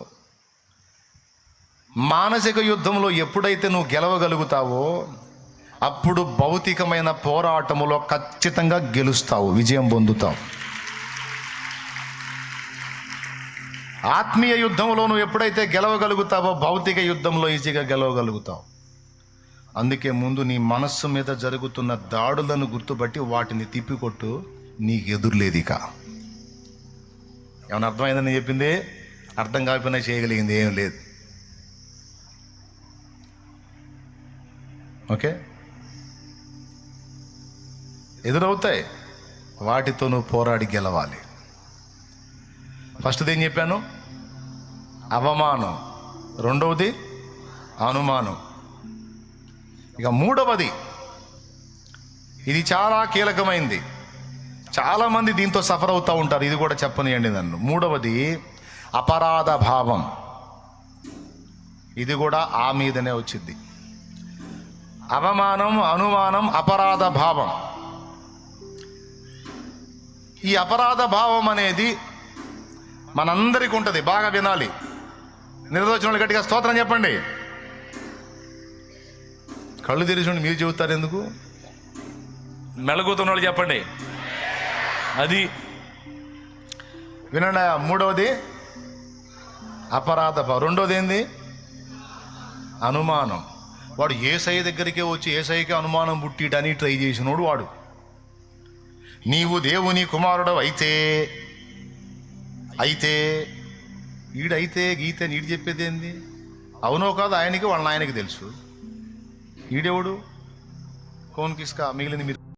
Speaker 1: అప్పుడు భౌతికమైన పోరాటములో ఖచ్చితంగా గెలుస్తావు, విజయం పొందుతావు. ఆత్మీయ యుద్ధంలో నువ్వు ఎప్పుడైతే గెలవగలుగుతావో, భౌతిక యుద్ధంలో ఈజీగా గెలవగలుగుతావు. అందుకే ముందు నీ మనస్సు మీద జరుగుతున్న దాడులను గుర్తుపట్టి వాటిని తిప్పికొట్టు, నీకు ఎదురులేదు. ఇక ఏమైనా అర్థమైందని చెప్పింది? అర్థం కాకపోయినా చేయగలిగింది ఏం లేదు. ఓకే, ఎదురవుతాయి, వాటితో నువ్వు పోరాడి గెలవాలి. ఫస్ట్ది ఏం చెప్పాను? అవమానం. రెండవది అనుమానం. ఇక మూడవది, ఇది చాలా కీలకమైంది, చాలామంది దీంతో సఫర్ అవుతూ ఉంటారు, ఇది కూడా చెప్పనియండి నన్ను. మూడవది అపరాధ భావం. ఇది కూడా ఆ మీదనే వచ్చింది. అవమానం, అనుమానం, అపరాధ భావం. ఈ అపరాధ భావం అనేది మనందరికీ ఉంటుంది, బాగా వినాలి. నిద్రొచ్చిన వాళ్ళు గట్టిగా స్తోత్రం చెప్పండి. కళ్ళు తెరిచి మీరు చెబుతారు ఎందుకు? మెలకుతున్న వాళ్ళు చెప్పండి. అది వినండి. మూడవది అపరాధ భావం. రెండోది ఏంది? అనుమానం. వాడు యేసయ్య దగ్గరికే వచ్చి యేసయ్యకే అనుమానం పుట్టిటని ట్రై చేసినోడు వాడు. నీవు దేవుని కుమారుడు అయితే ఈడైతే గీతే నీడు చెప్పేది ఏంది? అవునో కాదు ఆయనకి వాళ్ళ ఆయనకి తెలుసు. ఈడెవడు కోన్ కిస్కా, మిగిలింది మీరు